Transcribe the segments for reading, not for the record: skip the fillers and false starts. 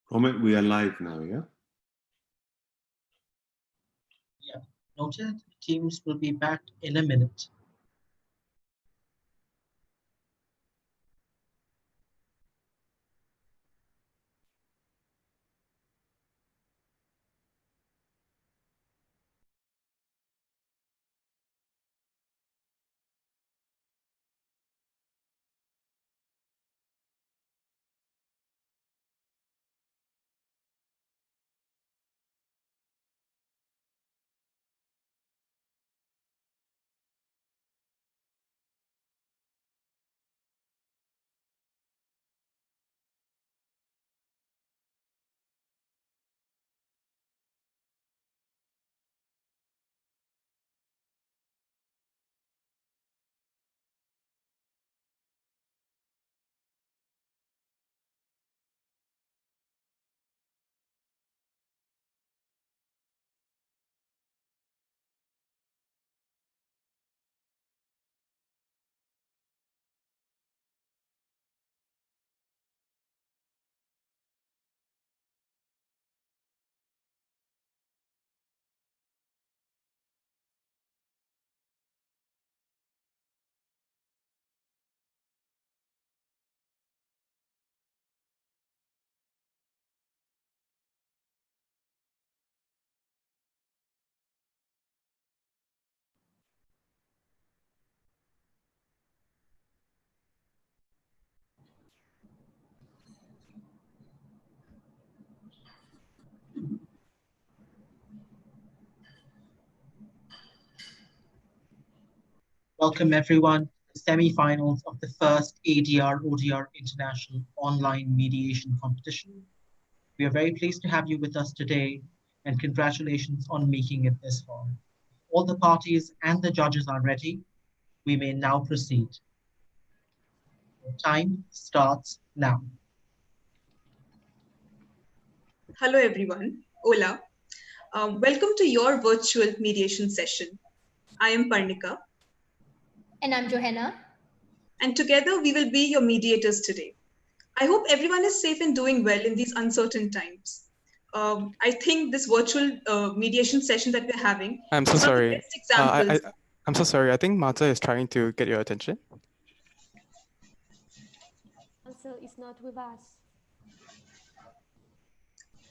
Romit, we are live now, yeah? Yeah, noted. Teams will be back in a minute. Welcome everyone to the semi-finals of the first ADR ODR International Online Mediation Competition. We are very pleased to have you with us today and congratulations on making it this far. All the parties and the judges are ready. We may now proceed. Time starts now. Hello everyone, Hola. Welcome to your virtual mediation session. I am Parnika. And I'm Johanna. And together we will be your mediators today. I hope everyone is safe and doing well in these uncertain times. I think this virtual mediation session that we're having. I'm so sorry. Best examples. I'm so sorry. I think Martha is trying to get your attention. Council is not with us.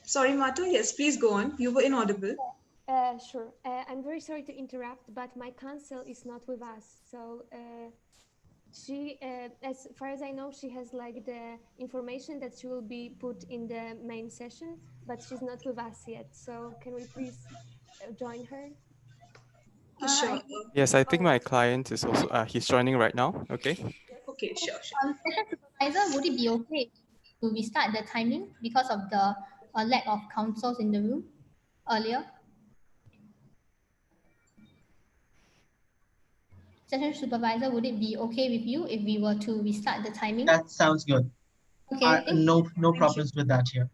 Sorry, Martha. Yes, please go on. You were inaudible. Sure. I'm very sorry to interrupt, but my counsel is not with us. So she, as far as I know, she has like the information that she will be put in the main session, but she's not with us yet. So can we please join her? Sure. Yes, I think my client is also, he's joining right now. Okay. Okay, sure. Session supervisor, would it be okay to restart the timing because of the lack of counsels in the room earlier? Session supervisor, would it be okay with you if we were to restart the timing? That sounds good. Okay. No problems with that here.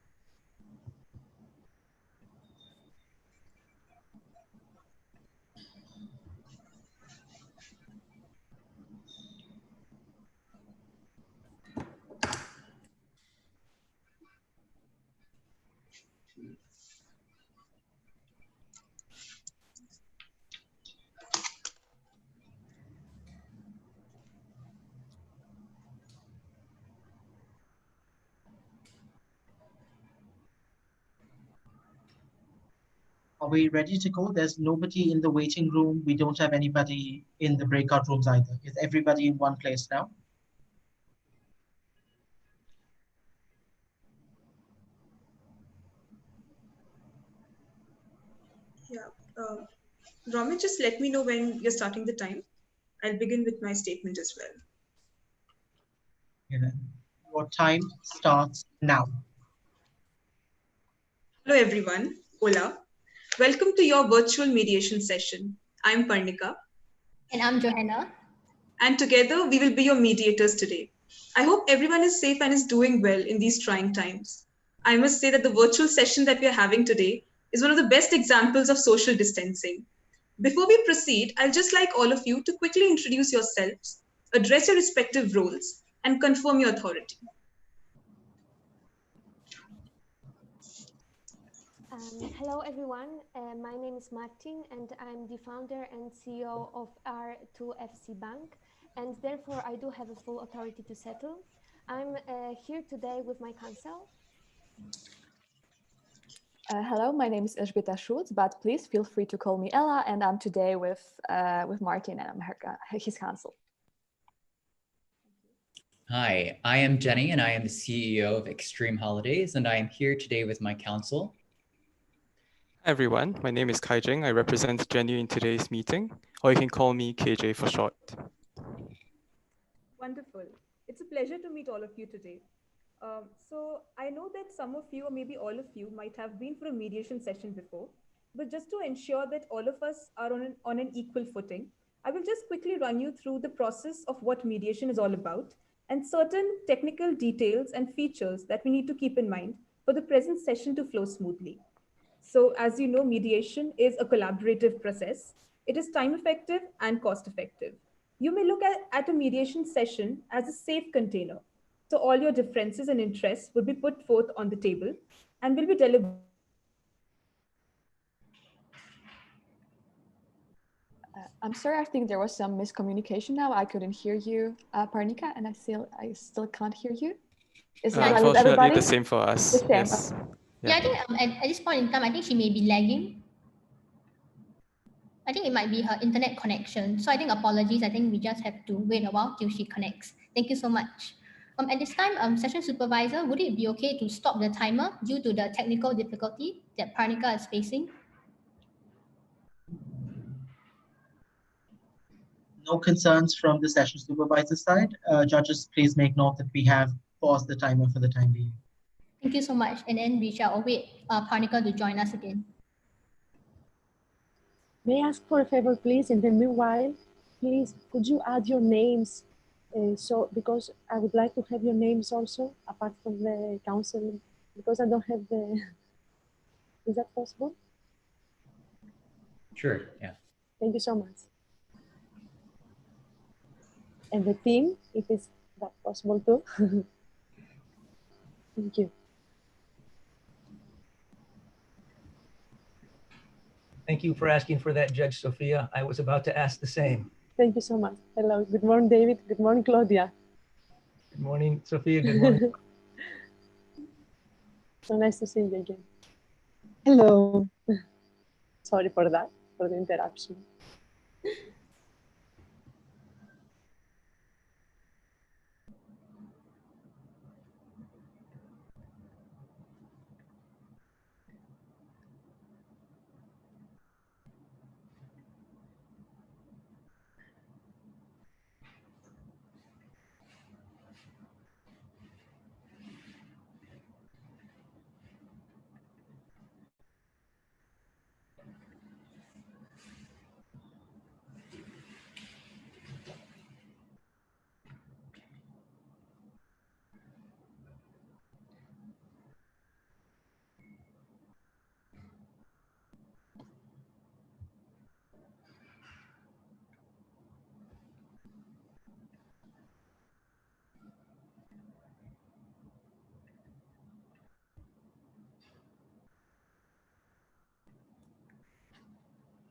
Are we ready to go? There's nobody in the waiting room. We don't have anybody in the breakout rooms either. Is everybody in one place now? Yeah. Romit, just let me know when you're starting the time. I'll begin with my statement as well. Yeah. Your time starts now. Hello everyone, Hola. Welcome to your virtual mediation session. I'm Parnika. And I'm Johanna. And together we will be your mediators today. I hope everyone is safe and is doing well in these trying times. I must say that the virtual session that we are having today is one of the best examples of social distancing. Before we proceed, I'll just like all of you to quickly introduce yourselves, address your respective roles, and confirm your authority. Hello, everyone. My name is Martin, and I'm the founder and CEO of R2FC Bank, and therefore I do have a full authority to settle. I'm here today with my counsel. Hello, my name is Elżbieta Schulz, but please feel free to call me Ella, and I'm today with Martin, and I'm his counsel. Hi, I am Jenny, and I am the CEO of Extreme Holidays, and I am here today with my counsel. Hi everyone, my name is Kai Jing. I represent Jenny in today's meeting, or you can call me KJ for short. Wonderful. It's a pleasure to meet all of you today. So I know that some of you, or maybe all of you, might have been for a mediation session before, but just to ensure that all of us are on an equal footing, I will just quickly run you through the process of what mediation is all about and certain technical details and features that we need to keep in mind for the present session to flow smoothly. So as you know, mediation is a collaborative process. It is time effective and cost effective. You may look at a mediation session as a safe container. So all your differences and interests will be put forth on the table and will be deliberated. I'm sorry, I think there was some miscommunication now. I couldn't hear you, Parnika, and I still can't hear you. Is it unfortunately the same for us? The same. Yes. Yeah, I think at this point in time, I think she may be lagging. I think it might be her internet connection. So I think apologies. I think we just have to wait a while till she connects. Thank you so much. At this time, session supervisor, would it be okay to stop the timer due to the technical difficulty that Parnika is facing? No concerns from the session supervisor side. Judges, please make note that we have paused the timer for the time being. Thank you so much. And then we shall await Parnika to join us again. May I ask for a favor, please? In the meanwhile, please, could you add your names? Because I would like to have your names also, apart from the council, because I don't have the... Is that possible? Sure, yeah. Thank you so much. And the team, if it's that possible too. Thank you. Thank you for asking for that, Judge Sophia. I was about to ask the same. Thank you so much. Hello. Good morning, David. Good morning, Claudia. Good morning, Sophia. Good morning. So nice to see you again. Hello. Sorry for that, for the interruption.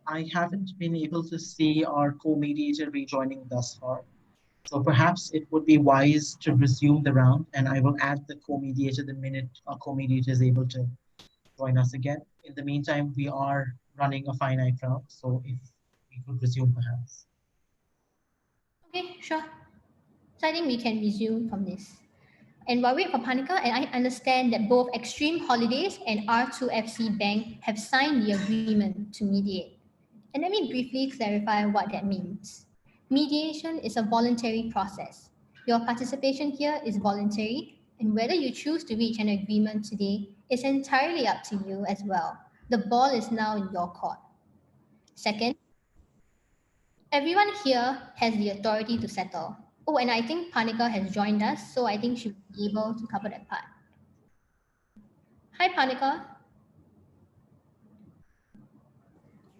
I haven't been able to see our co-mediator rejoining thus far. So perhaps it would be wise to resume the round, and I will add the co-mediator the minute our co-mediator is able to join us again. In the meantime, we are running a finite round, so if we could resume perhaps. Okay, sure. So I think we can resume from this. And while we wait for Parnika, and I understand that both Extreme Holidays and R2FC Bank have signed the agreement to mediate. And let me briefly clarify what that means. Mediation is a voluntary process. Your participation here is voluntary, and whether you choose to reach an agreement today is entirely up to you as well. The ball is now in your court. Second, everyone here has the authority to settle. Oh, and I think Parnika has joined us, so I think she'll be able to cover that part. Hi, Parnika.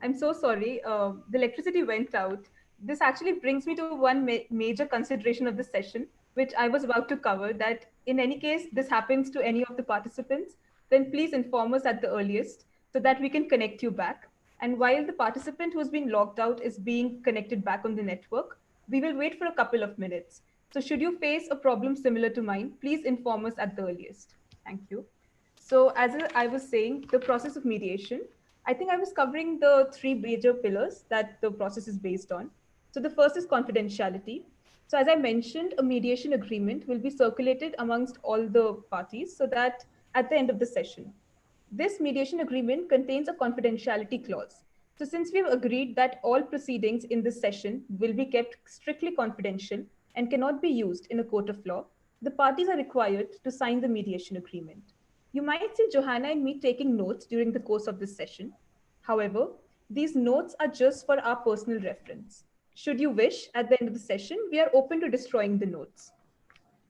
I'm so sorry. The electricity went out. This actually brings me to one major consideration of the session, which I was about to cover, that in any case this happens to any of the participants, then please inform us at the earliest, so that we can connect you back. And while the participant who's been logged out is being connected back on the network, we will wait for a couple of minutes. So should you face a problem similar to mine, please inform us at the earliest. Thank you. So as I was saying, the process of mediation, I think I was covering the three major pillars that the process is based on. So the first is confidentiality. So as I mentioned, a mediation agreement will be circulated amongst all the parties so that at the end of the session, this mediation agreement contains a confidentiality clause. So since we've agreed that all proceedings in this session will be kept strictly confidential and cannot be used in a court of law, the parties are required to sign the mediation agreement. You might see Johanna and me taking notes during the course of this session. However, these notes are just for our personal reference. Should you wish, at the end of the session, we are open to destroying the notes.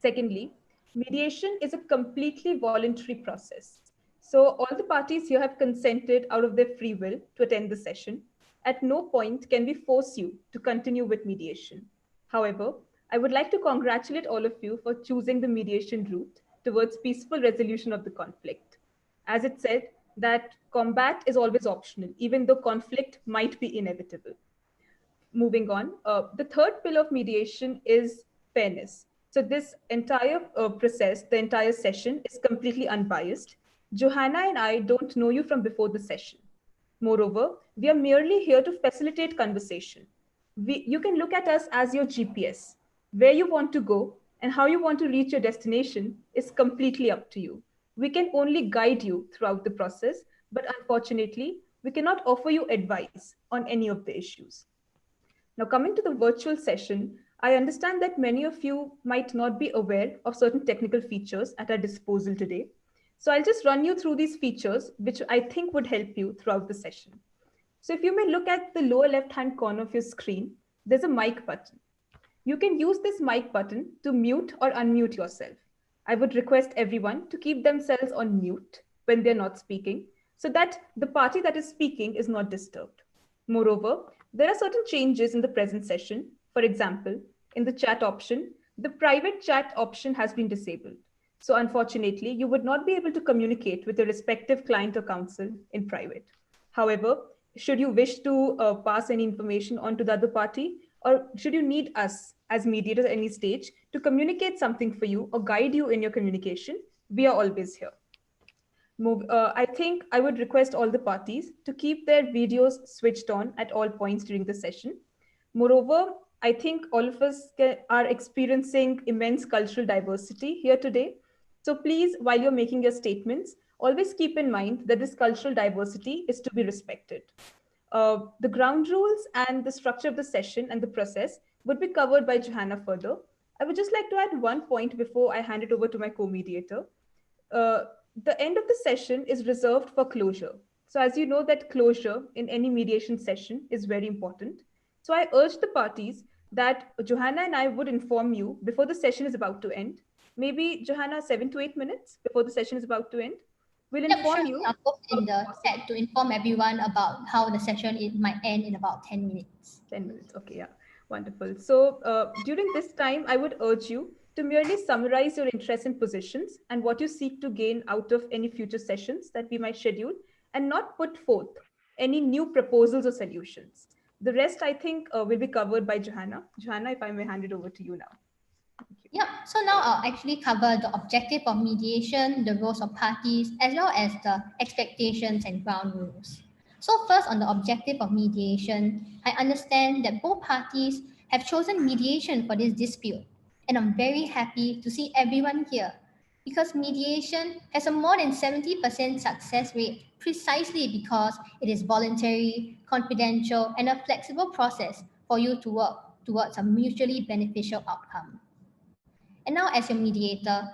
Secondly, mediation is a completely voluntary process. So all the parties here have consented out of their free will to attend the session. At no point can we force you to continue with mediation. However, I would like to congratulate all of you for choosing the mediation route towards peaceful resolution of the conflict. As it said, that combat is always optional, even though conflict might be inevitable. Moving on, the third pillar of mediation is fairness. So this entire process, the entire session is completely unbiased. Johanna and I don't know you from before the session. Moreover, we are merely here to facilitate conversation. You can look at us as your GPS. Where you want to go and how you want to reach your destination is completely up to you. We can only guide you throughout the process, but unfortunately, we cannot offer you advice on any of the issues. Now, coming to the virtual session, I understand that many of you might not be aware of certain technical features at our disposal today. So I'll just run you through these features, which I think would help you throughout the session. So if you may look at the lower left-hand corner of your screen, there's a mic button. You can use this mic button to mute or unmute yourself. I would request everyone to keep themselves on mute when they're not speaking, so that the party that is speaking is not disturbed. Moreover, there are certain changes in the present session. For example, in the chat option, the private chat option has been disabled. So unfortunately, you would not be able to communicate with your respective client or counsel in private. However, should you wish to pass any information on to the other party, or should you need us as mediators at any stage to communicate something for you or guide you in your communication, we are always here. I think I would request all the parties to keep their videos switched on at all points during the session. Moreover, I think all of us are experiencing immense cultural diversity here today. So please, while you're making your statements, always keep in mind that this cultural diversity is to be respected. The ground rules and the structure of the session and the process would be covered by Johanna further. I would just like to add one point before I hand it over to my co-mediator. The end of the session is reserved for closure. So as you know that closure in any mediation session is very important. So I urge the parties that Johanna and I would inform you before the session is about to end. Maybe Johanna, 7 to 8 minutes before the session is about to end. We'll inform you. I'll post in the chat to inform everyone about how the session might end in about 10 minutes. 10 minutes, okay, yeah, wonderful. So during this time, I would urge you to merely summarize your interests and positions and what you seek to gain out of any future sessions that we might schedule, and not put forth any new proposals or solutions. The rest, I think, will be covered by Johanna. Johanna, if I may hand it over to you now. Yeah, so now I'll actually cover the objective of mediation, the roles of parties, as well as the expectations and ground rules. So first, on the objective of mediation, I understand that both parties have chosen mediation for this dispute. And I'm very happy to see everyone here, because mediation has a more than 70% success rate precisely because it is voluntary, confidential, and a flexible process for you to work towards a mutually beneficial outcome. And now, as your mediator,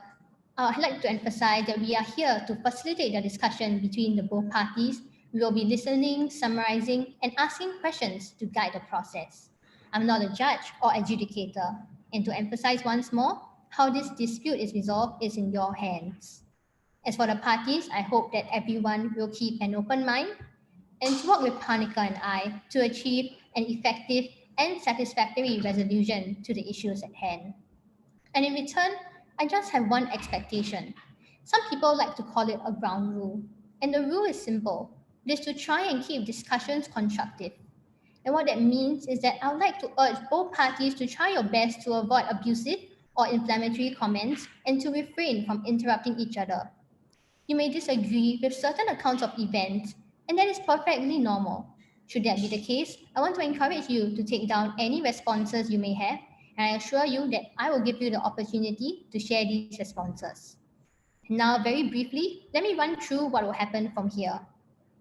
I'd like to emphasize that we are here to facilitate the discussion between the both parties. We will be listening, summarizing, and asking questions to guide the process. I'm not a judge or adjudicator. And to emphasize once more, how this dispute is resolved is in your hands. As for the parties, I hope that everyone will keep an open mind and to work with Panika and I to achieve an effective and satisfactory resolution to the issues at hand. And in return, I just have one expectation. Some people like to call it a ground rule. And the rule is simple. It is to try and keep discussions constructive. And what that means is that I would like to urge both parties to try your best to avoid abusive or inflammatory comments and to refrain from interrupting each other. You may disagree with certain accounts of events, and that is perfectly normal. Should that be the case, I want to encourage you to take down any responses you may have, and I assure you that I will give you the opportunity to share these responses. Now, very briefly, let me run through what will happen from here.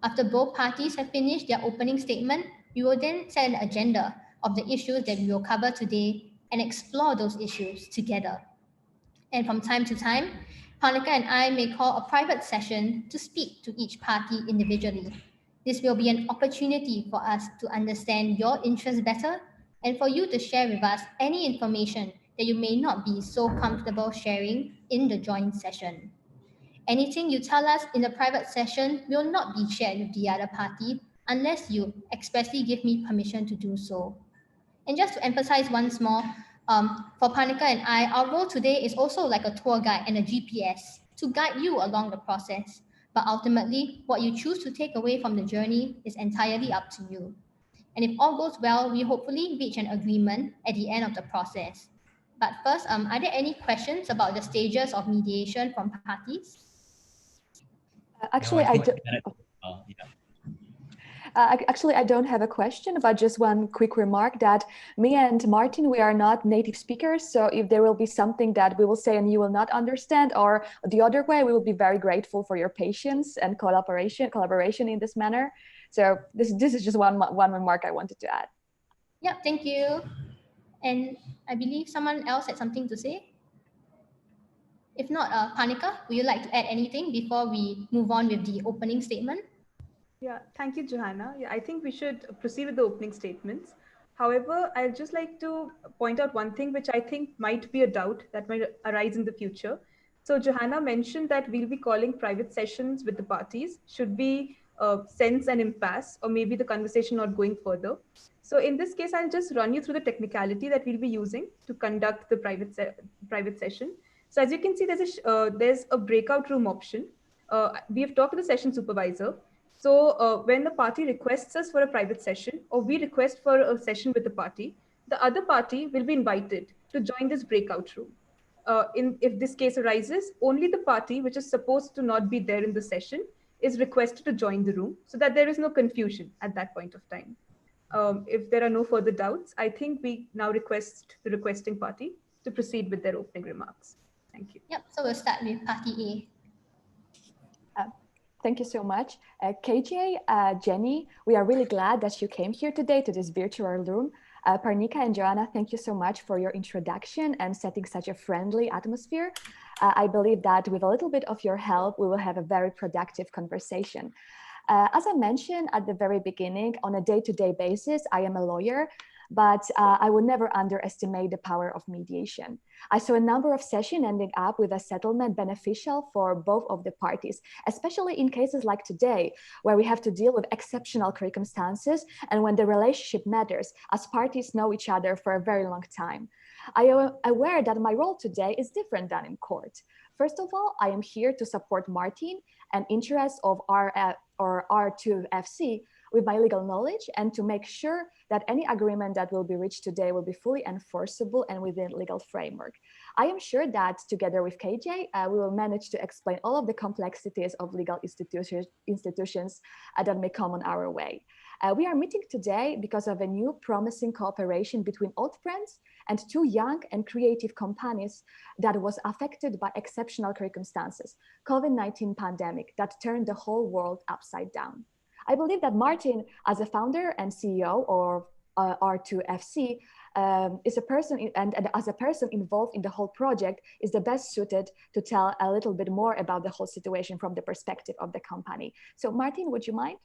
After both parties have finished their opening statement, we will then set an agenda of the issues that we will cover today and explore those issues together. And from time to time, Panika and I may call a private session to speak to each party individually. This will be an opportunity for us to understand your interests better and for you to share with us any information that you may not be so comfortable sharing in the joint session. Anything you tell us in the private session will not be shared with the other party unless you expressly give me permission to do so. And just to emphasize once more, for Panika and I, our role today is also like a tour guide and a GPS to guide you along the process. But ultimately, what you choose to take away from the journey is entirely up to you. And if all goes well, we hopefully reach an agreement at the end of the process. But first, are there any questions about the stages of mediation from parties? Actually, No, I think don't. that- yeah. Actually, I don't have a question, but just one quick remark that me and Martin, we are not native speakers. So if there will be something that we will say and you will not understand, or the other way, we will be very grateful for your patience and collaboration in this manner. So this is just one remark I wanted to add. Yeah, thank you. And I believe someone else had something to say. If not, Panika, would you like to add anything before we move on with the opening statement? Yeah, thank you, Johanna. Yeah, I think we should proceed with the opening statements. However, I'd just like to point out one thing which I think might be a doubt that might arise in the future. So Johanna mentioned that we'll be calling private sessions with the parties should we sense an impasse or maybe the conversation not going further. So in this case, I'll just run you through the technicality that we'll be using to conduct the private session. So as you can see, there's a breakout room option. We have talked to the session supervisor. So when the party requests us for a private session or we request for a session with the party, the other party will be invited to join this breakout room. If this case arises, only the party which is supposed to not be there in the session is requested to join the room so that there is no confusion at that point of time. If there are no further doubts, I think we now request the requesting party to proceed with their opening remarks. Thank you. Yep, so we'll start with party A. Thank you so much. KJ, Jenny, we are really glad that you came here today to this virtual room. Parnika and Joanna, thank you so much for your introduction and setting such a friendly atmosphere. I believe that with a little bit of your help, we will have a very productive conversation. As I mentioned at the very beginning, on a day-to-day basis, I am a lawyer, but I would never underestimate the power of mediation. I saw a number of sessions ending up with a settlement beneficial for both of the parties, especially in cases like today, where we have to deal with exceptional circumstances and when the relationship matters, as parties know each other for a very long time. I am aware that my role today is different than in court. First of all, I am here to support Martin and interests of R2FC with my legal knowledge and to make sure that any agreement that will be reached today will be fully enforceable and within legal framework. I am sure that together with KJ, we will manage to explain all of the complexities of legal institutions that may come on our way. We are meeting today because of a new promising cooperation between old friends and two young and creative companies that was affected by exceptional circumstances, COVID-19 pandemic that turned the whole world upside down. I believe that Martin, as a founder and CEO of R2FC, is a person and as a person involved in the whole project is the best suited to tell a little bit more about the whole situation from the perspective of the company. So Martin, would you mind?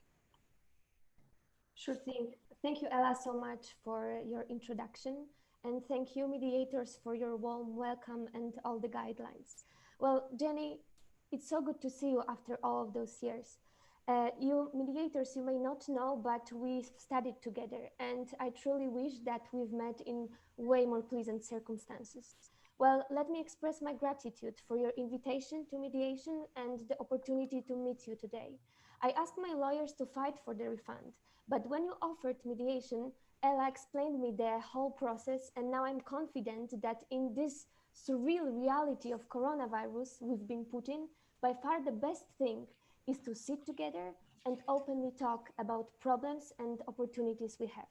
Sure thing. Thank you, Ella, so much for your introduction. And thank you, mediators, for your warm welcome and all the guidelines. Well, Jenny, it's so good to see you after all of those years. You mediators, you may not know, but we've studied together, and I truly wish that we've met in way more pleasant circumstances. Well, let me express my gratitude for your invitation to mediation and the opportunity to meet you today. I asked my lawyers to fight for the refund, but when you offered mediation, Ella explained me the whole process, and now I'm confident that in this surreal reality of coronavirus we've been put in, by far the best thing is to sit together and openly talk about problems and opportunities we have.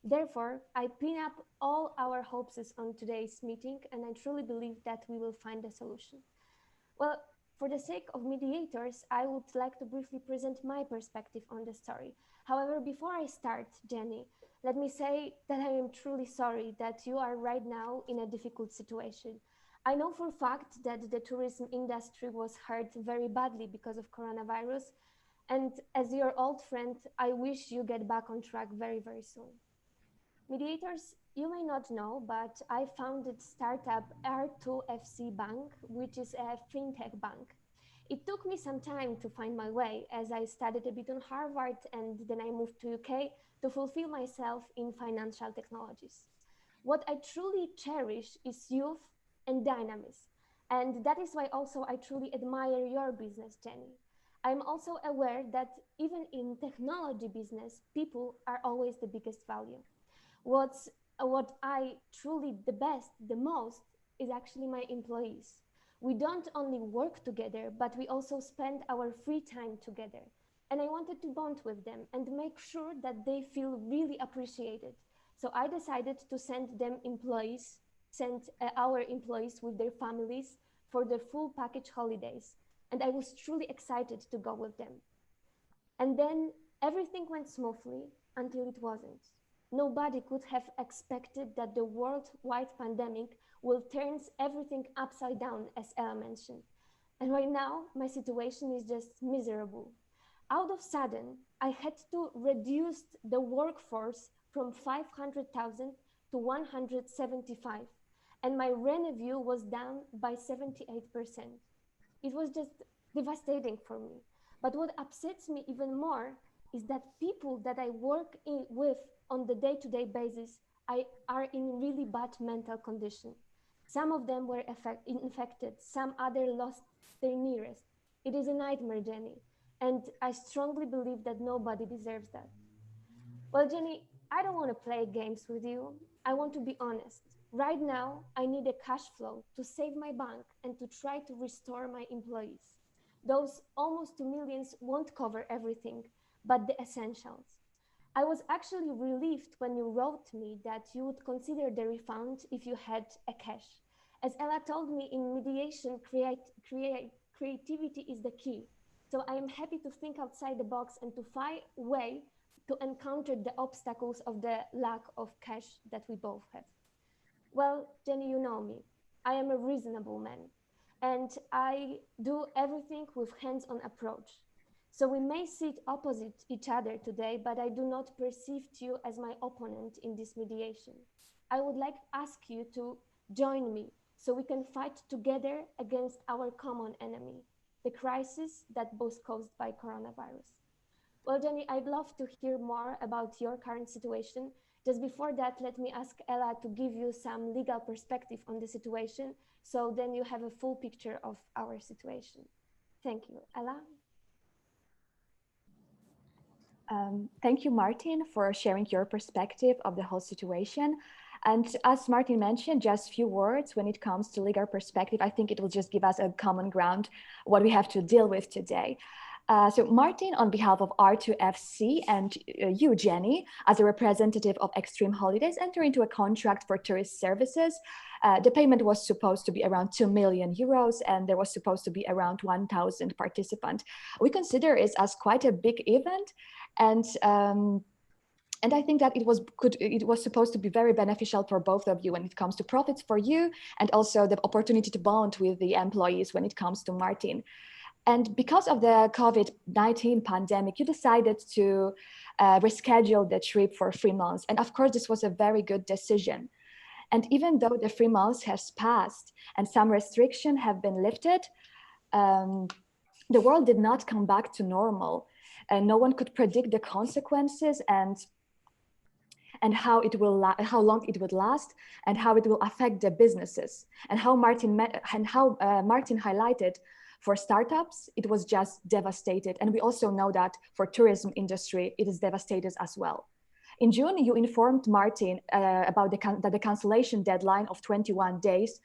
Therefore, I pin up all our hopes on today's meeting, and I truly believe that we will find a solution. Well, for the sake of mediators, I would like to briefly present my perspective on the story. However, before I start, Jenny, let me say that I am truly sorry that you are right now in a difficult situation. I know for a fact that the tourism industry was hurt very badly because of coronavirus. And as your old friend, I wish you get back on track very, very soon. Mediators, you may not know, but I founded startup R2FC Bank, which is a fintech bank. It took me some time to find my way as I studied a bit on Harvard and then I moved to UK to fulfill myself in financial technologies. What I truly cherish is youth and dynamism. And that is why also I truly admire your business, Jenny. I'm also aware that even in technology business, people are always the biggest value. What I truly the most is actually my employees. We don't only work together, but we also spend our free time together. And I wanted to bond with them and make sure that they feel really appreciated. So I decided to send our employees with their families for the full package holidays. And I was truly excited to go with them. And then everything went smoothly until it wasn't. Nobody could have expected that the worldwide pandemic will turn everything upside down, as Ella mentioned. And right now, my situation is just miserable. Out of sudden, I had to reduce the workforce from 500,000 to 175, and my revenue was down by 78%. It was just devastating for me. But what upsets me even more is that people that I work with on the day-to-day basis are in really bad mental condition. Some of them were infected, some other lost their nearest. It is a nightmare, Jenny, and I strongly believe that nobody deserves that. Well, Jenny, I don't want to play games with you. I want to be honest. Right now, I need a cash flow to save my bank and to try to restore my employees. Those almost 2 million won't cover everything, but the essentials. I was actually relieved when you wrote me that you would consider the refund if you had a cash. As Ella told me in mediation, creativity is the key. So I am happy to think outside the box and to find a way to encounter the obstacles of the lack of cash that we both have. Well, Jenny, you know me. I am a reasonable man, and I do everything with hands-on approach. So we may sit opposite each other today, but I do not perceive you as my opponent in this mediation. I would like to ask you to join me so we can fight together against our common enemy, the crisis that was caused by coronavirus. Well, Jenny, I'd love to hear more about your current situation. Just before that, let me ask Ella to give you some legal perspective on the situation, so then you have a full picture of our situation. Thank you. Ella? Thank you, Martin, for sharing your perspective of the whole situation. And as Martin mentioned, just a few words when it comes to legal perspective. I think it will just give us a common ground, what we have to deal with today. So Martin, on behalf of R2FC and you, Jenny, as a representative of Extreme Holidays, enter into a contract for tourist services. The payment was supposed to be around 2 million euros, and there was supposed to be around 1,000 participants. We consider it as quite a big event, and I think that it was supposed to be very beneficial for both of you when it comes to profits for you, and also the opportunity to bond with the employees when it comes to Martin. And because of the COVID-19 pandemic, you decided to reschedule the trip for 3 months. And of course, this was a very good decision. And even though the 3 months has passed and some restrictions have been lifted, the world did not come back to normal. And no one could predict the consequences and how long it would last, and how it will affect the businesses, and how Martin highlighted. For startups, it was just devastated. And we also know that for tourism industry, it is devastated as well. In June, you informed Martin about that the cancellation deadline of 21 days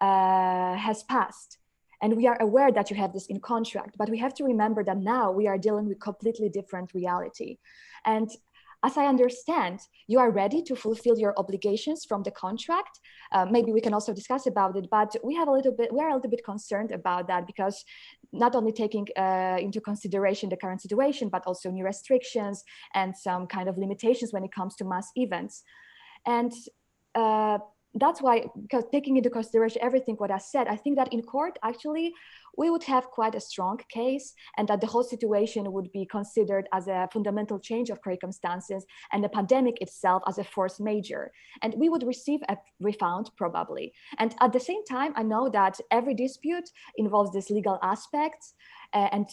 has passed. And we are aware that you have this in contract, but we have to remember that now we are dealing with completely different reality. And as I understand, you are ready to fulfill your obligations from the contract. Maybe we can also discuss about it, but we are a little bit concerned about that, because not only taking into consideration the current situation, but also new restrictions and some kind of limitations when it comes to mass events. And that's why, because taking into consideration everything what I said, I think that in court, actually, we would have quite a strong case, and that the whole situation would be considered as a fundamental change of circumstances and the pandemic itself as a force majeure. And we would receive a refund probably. And at the same time, I know that every dispute involves this legal aspects, and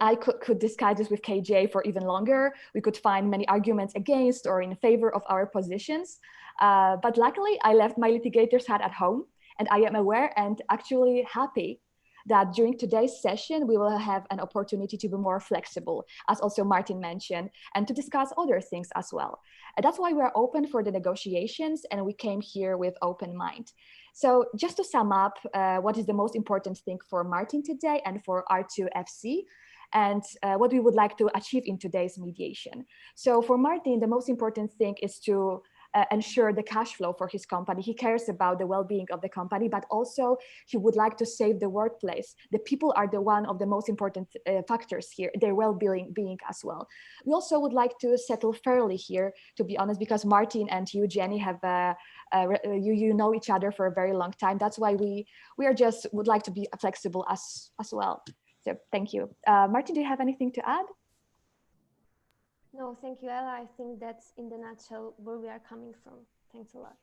I could discuss this with KJ for even longer. We could find many arguments against or in favor of our positions. But luckily, I left my litigator's hat at home, and I am aware and actually happy that during today's session, we will have an opportunity to be more flexible, as also Martin mentioned, and to discuss other things as well. And that's why we are open for the negotiations, and we came here with open mind. So just to sum up, what is the most important thing for Martin today and for R2FC, and what we would like to achieve in today's mediation. So for Martin, the most important thing is to ensure the cash flow for his company. He cares about the well-being of the company, but also he would like to save the workplace. The people are the one of the most important factors here, their well-being as well. We also would like to settle fairly here, to be honest, because Martin and you, Jenny, have you know each other for a very long time. That's why we are just would like to be flexible as well. So thank you. Martin, do you have anything to add? No, thank you, Ella. I think that's in the nutshell where we are coming from. Thanks a lot.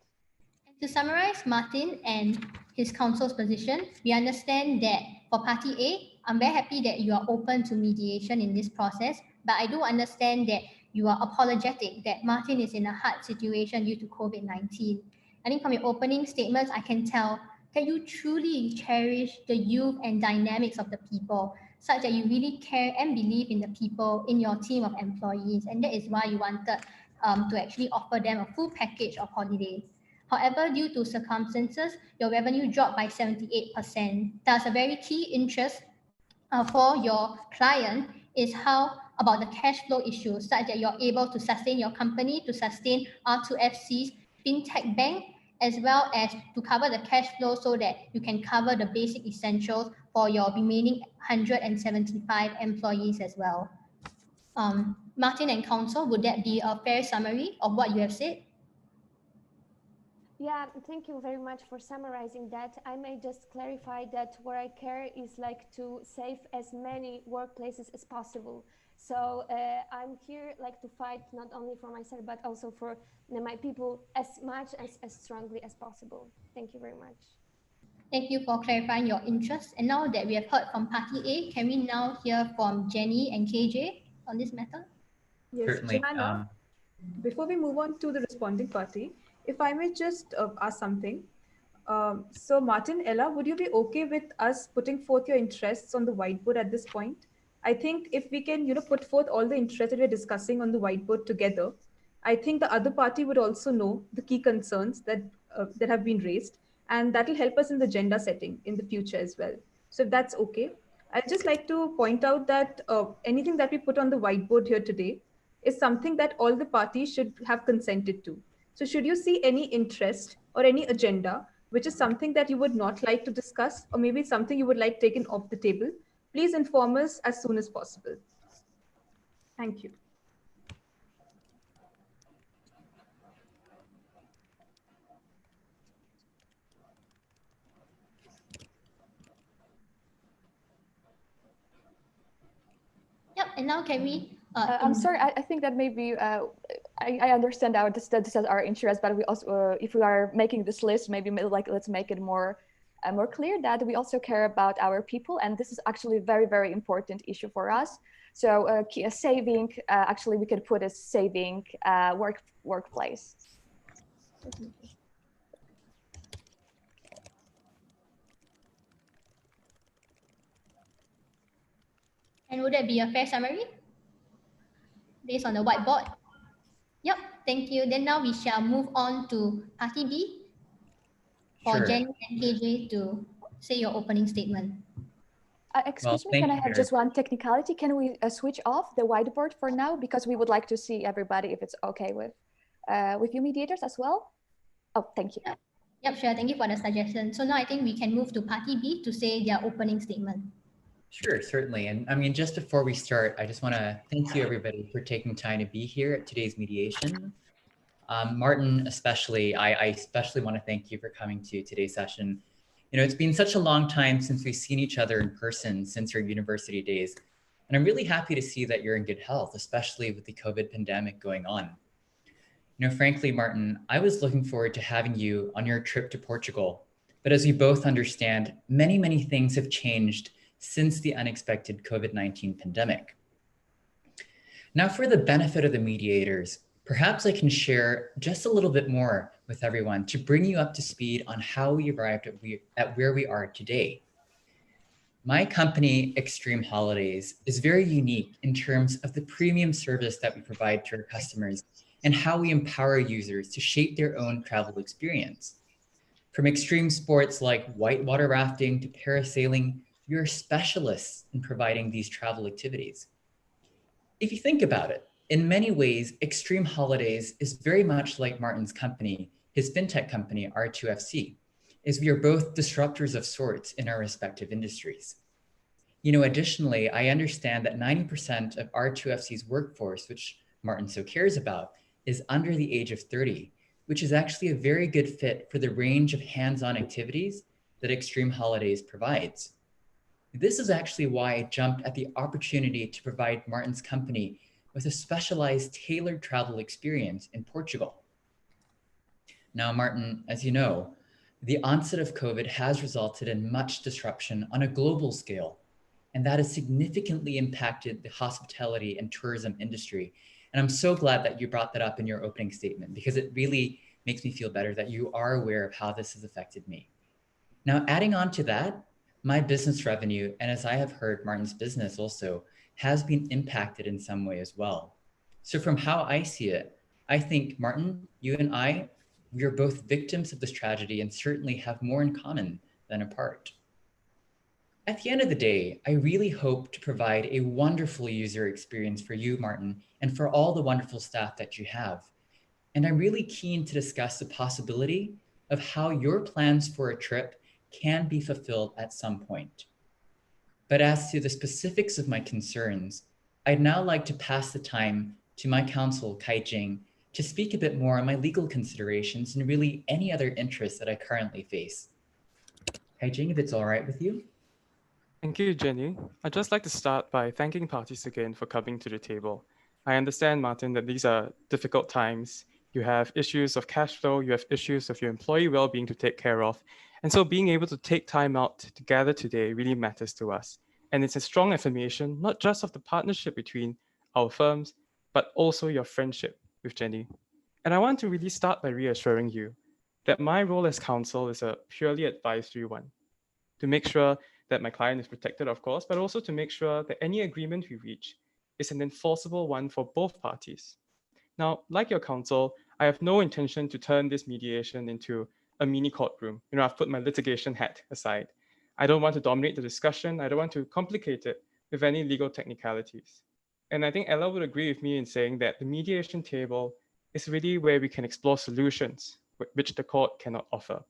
To summarize Martin and his counsel's position, we understand that for Party A, I'm very happy that you are open to mediation in this process, but I do understand that you are apologetic that Martin is in a hard situation due to COVID-19. I think from your opening statements, I can tell that you truly cherish the youth and dynamics of the people, such that you really care and believe in the people in your team of employees. And that is why you wanted to actually offer them a full package of holidays. However, due to circumstances, your revenue dropped by 78%. Thus, a very key interest for your client is how about the cash flow issues, such that you're able to sustain your company, to sustain R2FC's fintech bank, as well as to cover the cash flow so that you can cover the basic essentials for your remaining 175 employees as well. Martin and counsel, would that be a fair summary of what you have said? Yeah, thank you very much for summarizing that. I may just clarify that where I care is like to save as many workplaces as possible. So I'm here like to fight not only for myself, but also for my people as much as strongly as possible. Thank you very much. Thank you for clarifying your interests. And now that we have heard from Party A, can we now hear from Jenny and KJ on this matter? Yes, Certainly. Joanna, before we move on to the responding party, if I may just ask something. So Martin, Ella, would you be okay with us putting forth your interests on the whiteboard at this point? I think if we can, put forth all the interests that we're discussing on the whiteboard together, I think the other party would also know the key concerns that have been raised, and that will help us in the agenda setting in the future as well. So if that's okay, I'd just like to point out that anything that we put on the whiteboard here today is something that all the parties should have consented to. So should you see any interest or any agenda, which is something that you would not like to discuss, or maybe something you would like taken off the table, please inform us as soon as possible. Thank you. Yep, and now can we... I'm sorry, I think that maybe I understand that this is our interest, but we also, if we are making this list, maybe like let's make it more clear that we also care about our people, and this is actually a very, very important issue for us. So saving, actually we could put a saving workplace. And would that be a fair summary based on the whiteboard? Yep, thank you. Then now we shall move on to party B for Sure. Jenny and KJ to say your opening statement. Excuse me, can I have just one technicality? Can we switch off the whiteboard for now? Because we would like to see everybody if it's okay with you mediators as well. Oh, thank you. Yep, sure. Thank you for the suggestion. So now I think we can move to party B to say their opening statement. Sure, certainly. And I mean, just before we start, I just want to thank you everybody for taking time to be here at today's mediation. Martin, especially, I especially want to thank you for coming to today's session. You know, it's been such a long time since we've seen each other in person since our university days. And I'm really happy to see that you're in good health, especially with the COVID pandemic going on. You know, frankly, Martin, I was looking forward to having you on your trip to Portugal. But as we both understand, many things have changed since the unexpected COVID-19 pandemic. Now, for the benefit of the mediators, perhaps I can share just a little bit more with everyone to bring you up to speed on how we arrived at where we are today. My company, Extreme Holidays, is very unique in terms of the premium service that we provide to our customers and how we empower users to shape their own travel experience. From extreme sports like whitewater rafting to parasailing, we are specialists in providing these travel activities. If you think about it, in many ways, Extreme Holidays is very much like Martin's company, his fintech company, R2FC, as we are both disruptors of sorts in our respective industries. You know, additionally, I understand that 90% of R2FC's workforce, which Martin so cares about, is under the age of 30, which is actually a very good fit for the range of hands-on activities that Extreme Holidays provides. This is actually why I jumped at the opportunity to provide Martin's company with a specialized tailored travel experience in Portugal. Now, Martin, as you know, the onset of COVID has resulted in much disruption on a global scale, and that has significantly impacted the hospitality and tourism industry. And I'm so glad that you brought that up in your opening statement, because it really makes me feel better that you are aware of how this has affected me. Now, adding on to that, my business revenue, and as I have heard, Martin's business also, has been impacted in some way as well. So from how I see it, I think, Martin, you and I, we are both victims of this tragedy and certainly have more in common than apart. At the end of the day, I really hope to provide a wonderful user experience for you, Martin, and for all the wonderful staff that you have. And I'm really keen to discuss the possibility of how your plans for a trip can be fulfilled at some point. But as to the specifics of my concerns, I'd now like to pass the time to my counsel, Kai-Jing, to speak a bit more on my legal considerations and really any other interests that I currently face. Kai-Jing, if it's all right with you. Thank you, Jenny. I'd just like to start by thanking parties again for coming to the table. I understand, Martin, that these are difficult times. You have issues of cash flow, you have issues of your employee well-being to take care of. And so being able to take time out to gather today really matters to us. And it's a strong affirmation, not just of the partnership between our firms, but also your friendship with Jenny. And I want to really start by reassuring you that my role as counsel is a purely advisory one, to make sure that my client is protected, of course, but also to make sure that any agreement we reach is an enforceable one for both parties. Now, like your counsel, I have no intention to turn this mediation into a mini courtroom. You know, I've put my litigation hat aside. I don't want to dominate the discussion. I don't want to complicate it with any legal technicalities. And I think Ella would agree with me in saying that the mediation table is really where we can explore solutions which the court cannot offer.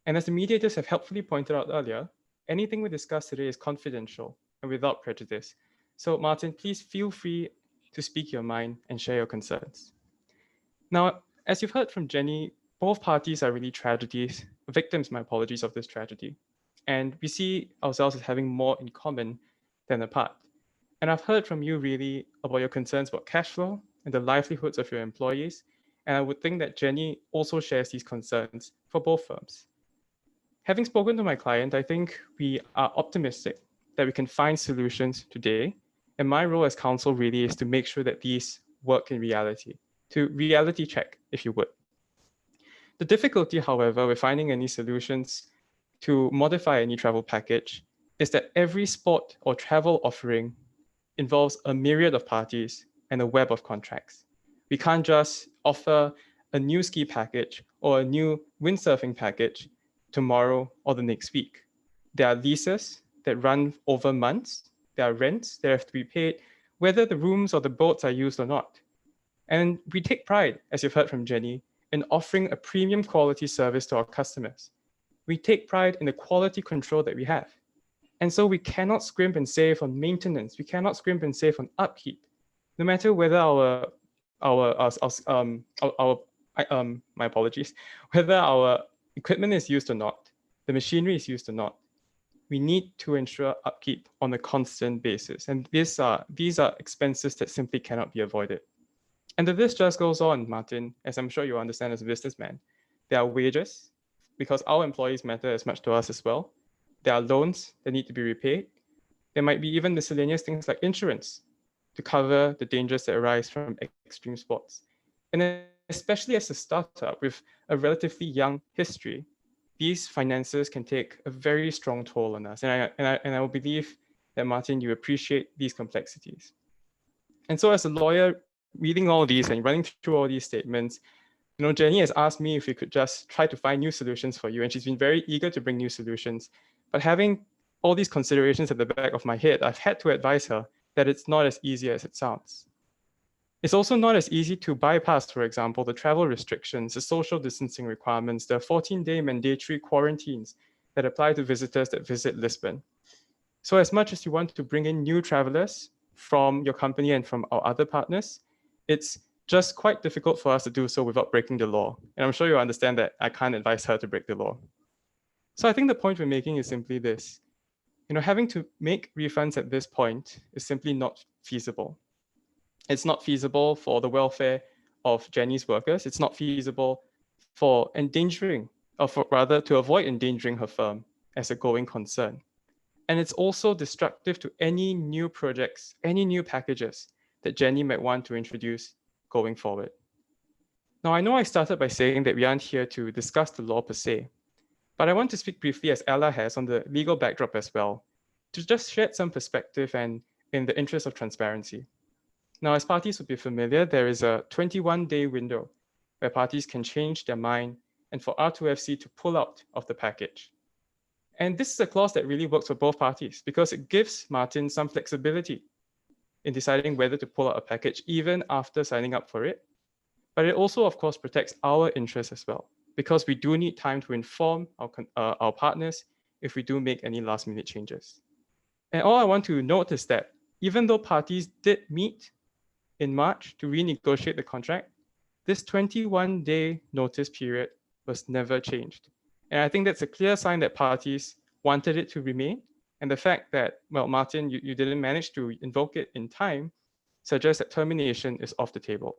And as the mediators have helpfully pointed out earlier, anything we discuss today is confidential and without prejudice. So Martin, please feel free to speak your mind and share your concerns. Now, as you've heard from Jenny, both parties are really tragedies, victims, my apologies, of this tragedy. And we see ourselves as having more in common than apart. And I've heard from you really about your concerns about cash flow and the livelihoods of your employees. And I would think that Jenny also shares these concerns for both firms. Having spoken to my client, I think we are optimistic that we can find solutions today. And my role as counsel really is to make sure that these work in reality, to reality check, if you would. The difficulty, however, with finding any solutions to modify any travel package is that every sport or travel offering involves a myriad of parties and a web of contracts. We can't just offer a new ski package or a new windsurfing package tomorrow or the next week. There are leases that run over months. There are rents that have to be paid, whether the rooms or the boats are used or not. And we take pride, as you've heard from Jenny, in offering a premium quality service to our customers. We take pride in the quality control that we have. And so we cannot scrimp and save on maintenance. We cannot scrimp and save on upkeep, no matter whether my apologies, whether our equipment is used or not, the machinery is used or not. We need to ensure upkeep on a constant basis. And these are expenses that simply cannot be avoided. And the list just goes on, Martin, as I'm sure you understand as a businessman. There are wages, because our employees matter as much to us as well. There are loans that need to be repaid. There might be even miscellaneous things like insurance to cover the dangers that arise from extreme sports. And especially as a startup with a relatively young history, these finances can take a very strong toll on us. And I will believe that, Martin, you appreciate these complexities. And so as a lawyer, reading all these and running through all these statements, Jenny has asked me if we could just try to find new solutions for you. And she's been very eager to bring new solutions. But having all these considerations at the back of my head, I've had to advise her that it's not as easy as it sounds. It's also not as easy to bypass, for example, the travel restrictions, the social distancing requirements, the 14-day mandatory quarantines that apply to visitors that visit Lisbon. So as much as you want to bring in new travelers from your company and from our other partners, it's just quite difficult for us to do so without breaking the law. And I'm sure you understand that I can't advise her to break the law. So I think the point we're making is simply this. Having to make refunds at this point is simply not feasible. It's not feasible for the welfare of Jenny's workers. It's not feasible for endangering, or rather to avoid endangering her firm as a going concern. And it's also destructive to any new projects, any new packages that Jenny might want to introduce going forward. Now, I know I started by saying that we aren't here to discuss the law per se, but I want to speak briefly, as Ella has, on the legal backdrop as well, to just shed some perspective and in the interest of transparency. Now, as parties would be familiar, there is a 21-day window where parties can change their mind and for R2FC to pull out of the package. And this is a clause that really works for both parties because it gives Martin some flexibility in deciding whether to pull out a package even after signing up for it. But it also, of course, protects our interests as well, because we do need time to inform our partners if we do make any last-minute changes. And all I want to note is that even though parties did meet in March to renegotiate the contract, this 21-day notice period was never changed. And I think that's a clear sign that parties wanted it to remain. And the fact that, well, Martin, you didn't manage to invoke it in time suggests that termination is off the table.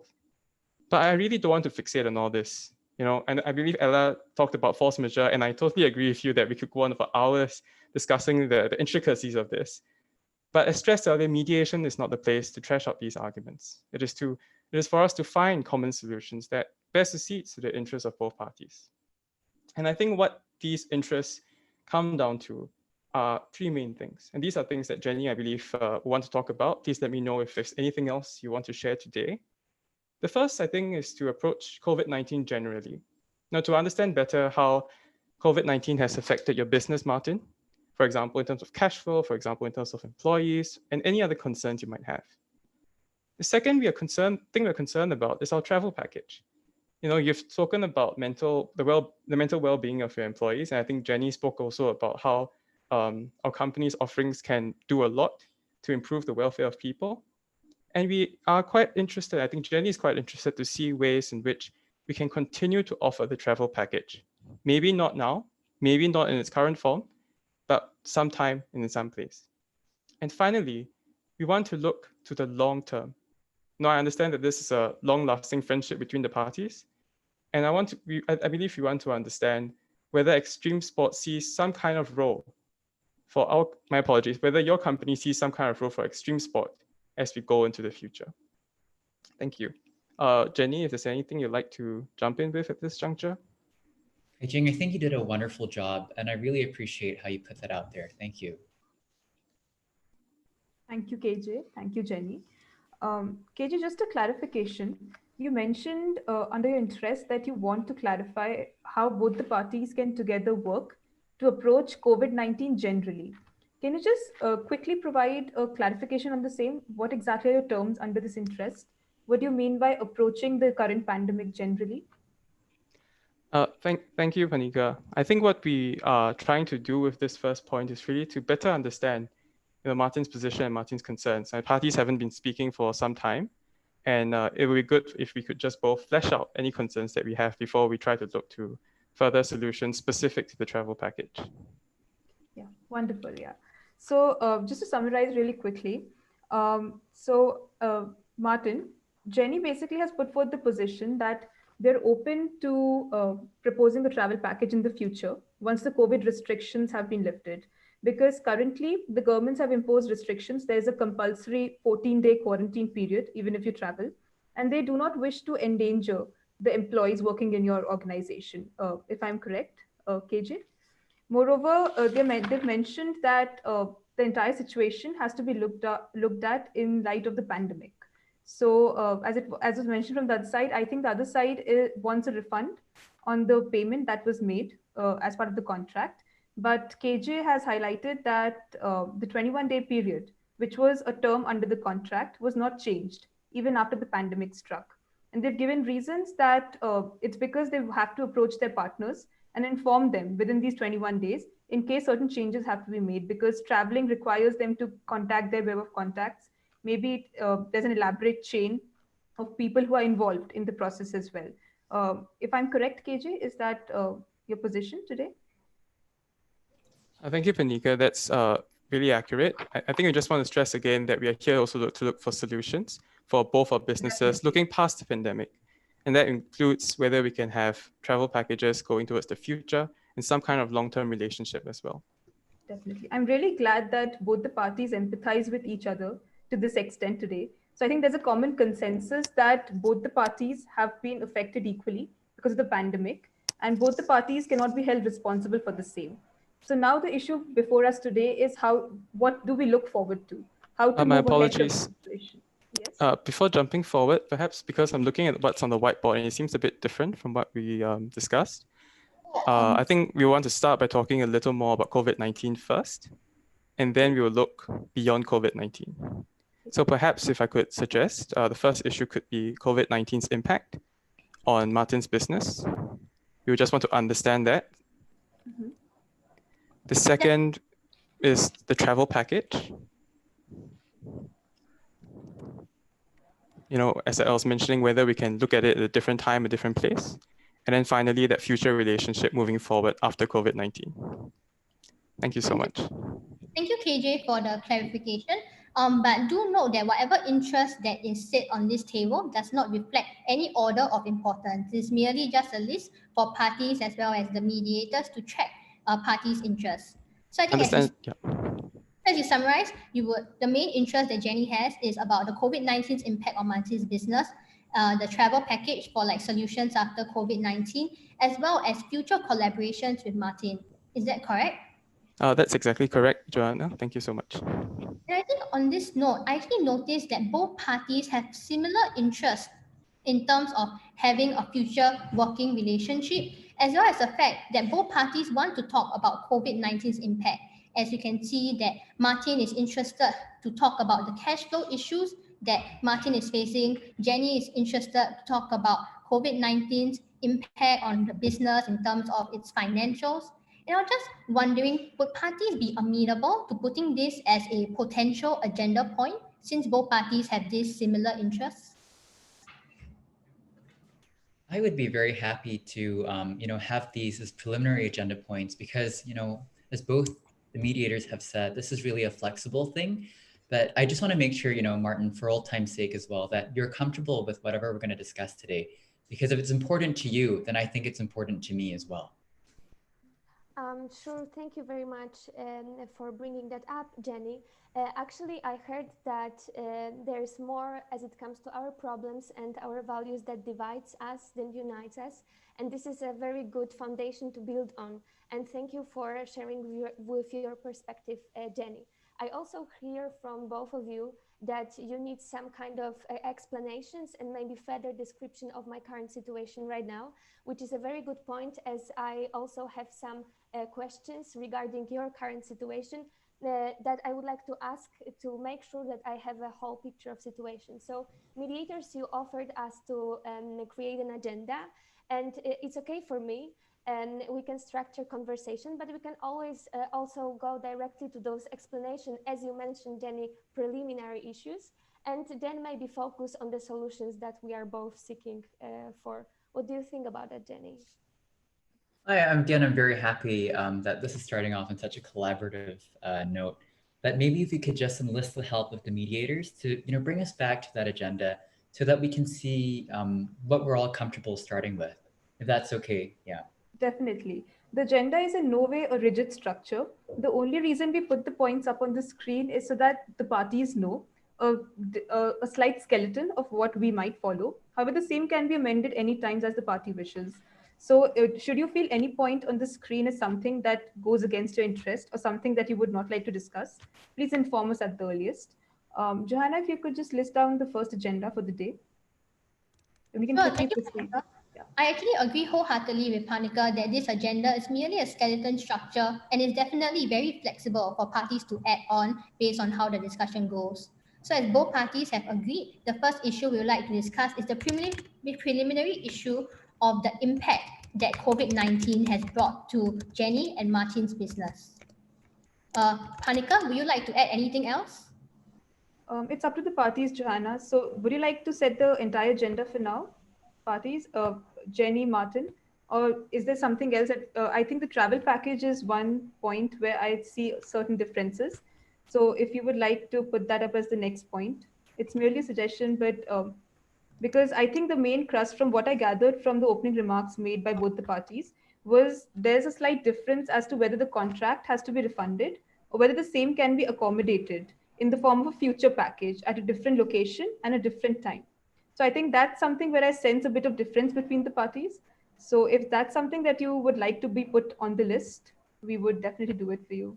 But I really don't want to fixate on all this, and I believe Ella talked about force majeure, and I totally agree with you that we could go on for hours discussing the intricacies of this. But as stressed earlier, mediation is not the place to trash out these arguments. It is for us to find common solutions that best succeeds to the interests of both parties. And I think what these interests come down to are three main things. And these are things that Jenny, I believe, want to talk about. Please let me know if there's anything else you want to share today. The first, I think, is to approach COVID-19 generally. Now, to understand better how COVID-19 has affected your business, Martin, for example, in terms of cash flow, for example, in terms of employees, and any other concerns you might have. The second thing we're concerned about is our travel package. You've spoken about the mental well-being of your employees, and I think Jenny spoke also about how our company's offerings can do a lot to improve the welfare of people. And we are quite interested, I think Jenny is quite interested to see ways in which we can continue to offer the travel package. Maybe not now, maybe not in its current form, but sometime and in some place. And finally, we want to look to the long term. Now, I understand that this is a long-lasting friendship between the parties, and I believe we want to understand whether extreme sports sees some kind of role whether your company sees some kind of role for extreme sport as we go into the future. Thank you. Jenny, if there's anything you'd like to jump in with at this juncture? Hey, Jing, I think you did a wonderful job, and I really appreciate how you put that out there. Thank you. Thank you, KJ. Thank you, Jenny. KJ, just a clarification. You mentioned under your interest that you want to clarify how both the parties can together work to approach COVID-19 generally. Can you just quickly provide a clarification on the same? What exactly are your terms under this interest? What do you mean by approaching the current pandemic generally? Thank you, Panika. I think what we are trying to do with this first point is really to better understand Martin's position and Martin's concerns. Our parties haven't been speaking for some time, and it would be good if we could just both flesh out any concerns that we have before we try to look to further solutions specific to the travel package. Yeah, wonderful. Yeah. So just to summarize really quickly, Martin, Jenny basically has put forth the position that they're open to proposing a travel package in the future once the COVID restrictions have been lifted. Because currently the governments have imposed restrictions. There's a compulsory 14-day quarantine period, even if you travel, and they do not wish to endanger the employees working in your organization, if I'm correct, KJ. Moreover, they've mentioned that the entire situation has to be looked at in light of the pandemic. So, as was mentioned from the other side, I think the other side wants a refund on the payment that was made as part of the contract. But KJ has highlighted that the 21-day period, which was a term under the contract, was not changed even after the pandemic struck. And they've given reasons that it's because they have to approach their partners and inform them within these 21 days in case certain changes have to be made, because traveling requires them to contact their web of contacts. Maybe there's an elaborate chain of people who are involved in the process as well. If I'm correct, KJ, is that your position today? Thank you, Panika. That's really accurate. I think I just want to stress again that we are here also to look for solutions for both our businesses looking past the pandemic. And that includes whether we can have travel packages going towards the future and some kind of long-term relationship as well. Definitely. I'm really glad that both the parties empathize with each other to this extent today. So I think there's a common consensus that both the parties have been affected equally because of the pandemic, and both the parties cannot be held responsible for the same. So now the issue before us today is what do we look forward to? How to my move apologies. ahead of the situation. Yes. Before jumping forward, perhaps because I'm looking at what's on the whiteboard and it seems a bit different from what we discussed, I think we want to start by talking a little more about COVID-19 first, and then we will look beyond COVID-19. So perhaps if I could suggest, the first issue could be COVID-19's impact on Martin's business. We would just want to understand that. Mm-hmm. The second is the travel package. As I was mentioning, whether we can look at it at a different time, a different place. And then finally, that future relationship moving forward after COVID-19. Thank you so much. Thank you, KJ, for the clarification. But do note that whatever interest that is set on this table does not reflect any order of importance. It's merely just a list for parties as well as the mediators to track parties' interests. So I think as you summarize, the main interest that Jenny has is about the COVID-19's impact on Martin's business, the travel package for solutions after COVID-19, as well as future collaborations with Martin. Is that correct? That's exactly correct, Joanna. Thank you so much. And I think on this note, I actually noticed that both parties have similar interests in terms of having a future working relationship, as well as the fact that both parties want to talk about COVID-19's impact. As you can see that Martin is interested to talk about the cash flow issues that Martin is facing. Jenny is interested to talk about COVID-19's impact on the business in terms of its financials. And I'm just wondering, would parties be amenable to putting this as a potential agenda point since both parties have these similar interests? I would be very happy to, have these as preliminary agenda points because, as both the mediators have said, this is really a flexible thing. But I just want to make sure, Martin, for old time's sake as well, that you're comfortable with whatever we're going to discuss today. Because if it's important to you, then I think it's important to me as well. Sure. Thank you very much for bringing that up, Jenny. Actually, I heard that there's more as it comes to our problems and our values that divides us than unites us. And this is a very good foundation to build on. And thank you for sharing with your perspective, Jenny. I also hear from both of you that you need some kind of explanations and maybe further description of my current situation right now, which is a very good point, as I also have some questions regarding your current situation that I would like to ask to make sure that I have a whole picture of situation. So mediators, you offered us to create an agenda, and it's okay for me, and we can structure conversation, but we can always also go directly to those explanations, as you mentioned, Jenny, preliminary issues, and then maybe focus on the solutions that we are both seeking for. What do you think about that, Jenny? Again, I'm very happy that this is starting off on such a collaborative note. But maybe if we could just enlist the help of the mediators to, bring us back to that agenda, so that we can see what we're all comfortable starting with, if that's okay. Yeah. Definitely. The agenda is in no way a rigid structure. The only reason we put the points up on the screen is so that the parties know a slight skeleton of what we might follow. However, the same can be amended any times as the party wishes. So should you feel any point on the screen is something that goes against your interest or something that you would not like to discuss, please inform us at the earliest. Johanna, if you could just list down the first agenda for the day. And we can Sure, quickly thank you, proceed. Panika. Yeah. I actually agree wholeheartedly with Panika that this agenda is merely a skeleton structure and is definitely very flexible for parties to add on based on how the discussion goes. So as both parties have agreed, the first issue we would like to discuss is the preliminary issue of the impact that COVID-19 has brought to Jenny and Martin's business. Panika, would you like to add anything else? It's up to the parties, Johanna. So would you like to set the entire agenda for now, parties, Jenny, Martin? Or is there something else that I think the travel package is one point where I see certain differences. So if you would like to put that up as the next point, it's merely a suggestion, but because I think the main crux from what I gathered from the opening remarks made by both the parties was there's a slight difference as to whether the contract has to be refunded or whether the same can be accommodated in the form of a future package at a different location and a different time. So I think that's something where I sense a bit of difference between the parties. So if that's something that you would like to be put on the list, we would definitely do it for you.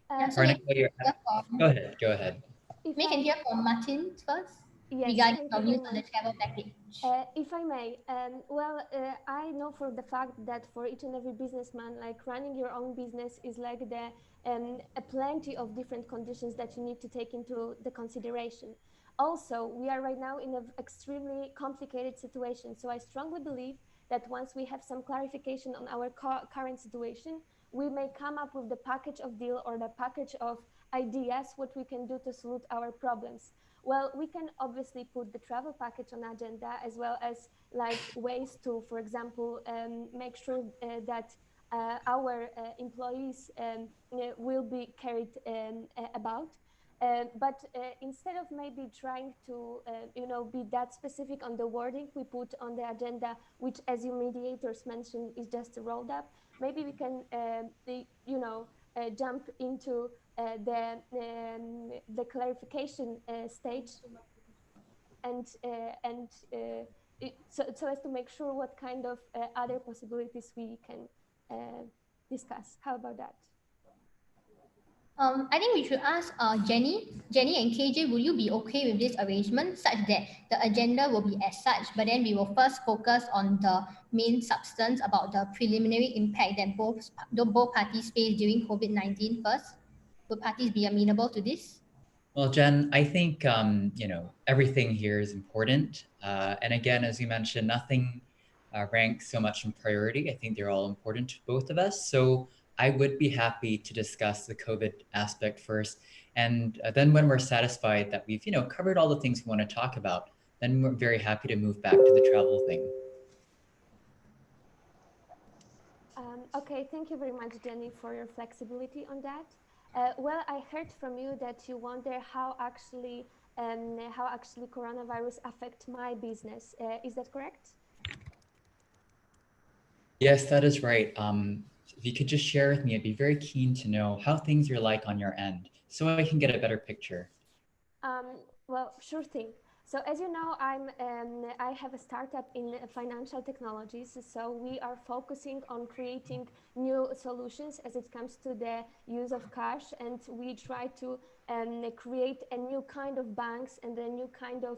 Yeah, so Panika, go ahead. We can hear from Martin first. Yes, regarding thank our you views very on the much. travel package. If I may, I know for the fact that for each and every businessman, like running your own business is like a plenty of different conditions that you need to take into the consideration. Also, we are right now in an extremely complicated situation. So I strongly believe that once we have some clarification on our current situation, we may come up with the package of deal or the package of ideas, what we can do to solve our problems. Well, we can obviously put the travel package on agenda, as well as like ways to, for example, make sure that our employees will be carried about. But instead of maybe trying to, be that specific on the wording we put on the agenda, which, as you mediators mentioned, is just rolled up, maybe we can, jump into the clarification stage, and so as to make sure what kind of other possibilities we can discuss. How about that? I think we should ask Jenny and KJ, will you be okay with this arrangement such that the agenda will be as such, but then we will first focus on the main substance about the preliminary impact that both parties face during COVID-19 first? Would parties be amenable to this? Well, Jen, I think everything here is important, and again, as you mentioned, nothing ranks so much in priority. I think they're all important to both of us. So I would be happy to discuss the COVID aspect first, and then when we're satisfied that we've covered all the things we want to talk about, then we're very happy to move back to the travel thing. Okay, thank you very much, Jenny, for your flexibility on that. Well, I heard from you that you wonder how actually coronavirus affect my business. Is that correct? Yes, that is right. If you could just share with me, I'd be very keen to know how things are like on your end, so I can get a better picture. Well, sure thing. So as you know, I have a startup in financial technologies. So we are focusing on creating new solutions as it comes to the use of cash, and we try to create a new kind of banks and a new kind of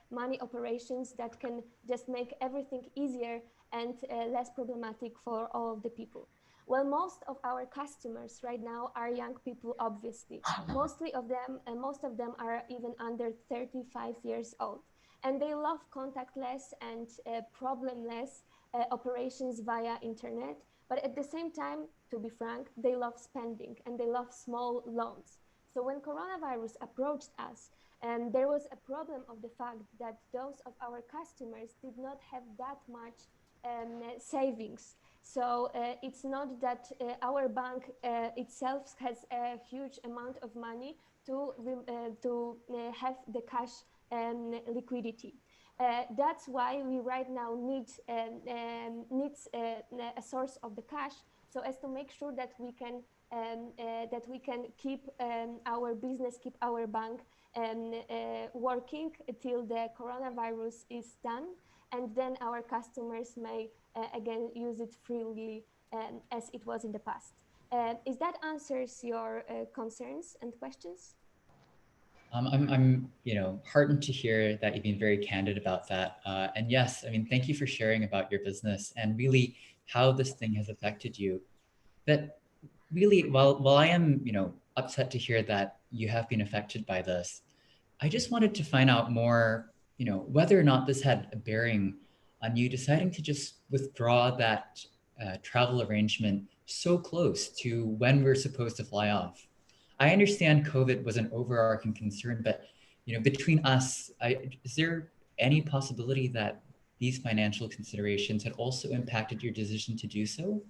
money operations that can just make everything easier and less problematic for all of the people. Well, most of our customers right now are young people, obviously. Most of them are even under 35 years old. And they love contactless and problemless operations via internet. But at the same time, to be frank, they love spending and they love small loans. So when coronavirus approached us, there was a problem of the fact that those of our customers did not have that much savings. So it's not that our bank itself has a huge amount of money to have the cash liquidity. That's why we right now need a source of the cash, so as to make sure that we can keep our business, keep our bank working until the coronavirus is done, and then our customers may again use it freely as it was in the past. Is that answers your concerns and questions? I'm heartened to hear that you've been very candid about that. And yes, I mean, thank you for sharing about your business and really how this thing has affected you. But really, while I am, upset to hear that you have been affected by this, I just wanted to find out more, whether or not this had a bearing on you deciding to just withdraw that travel arrangement so close to when we're supposed to fly off. I understand COVID was an overarching concern, but between us, is there any possibility that these financial considerations had also impacted your decision to do so?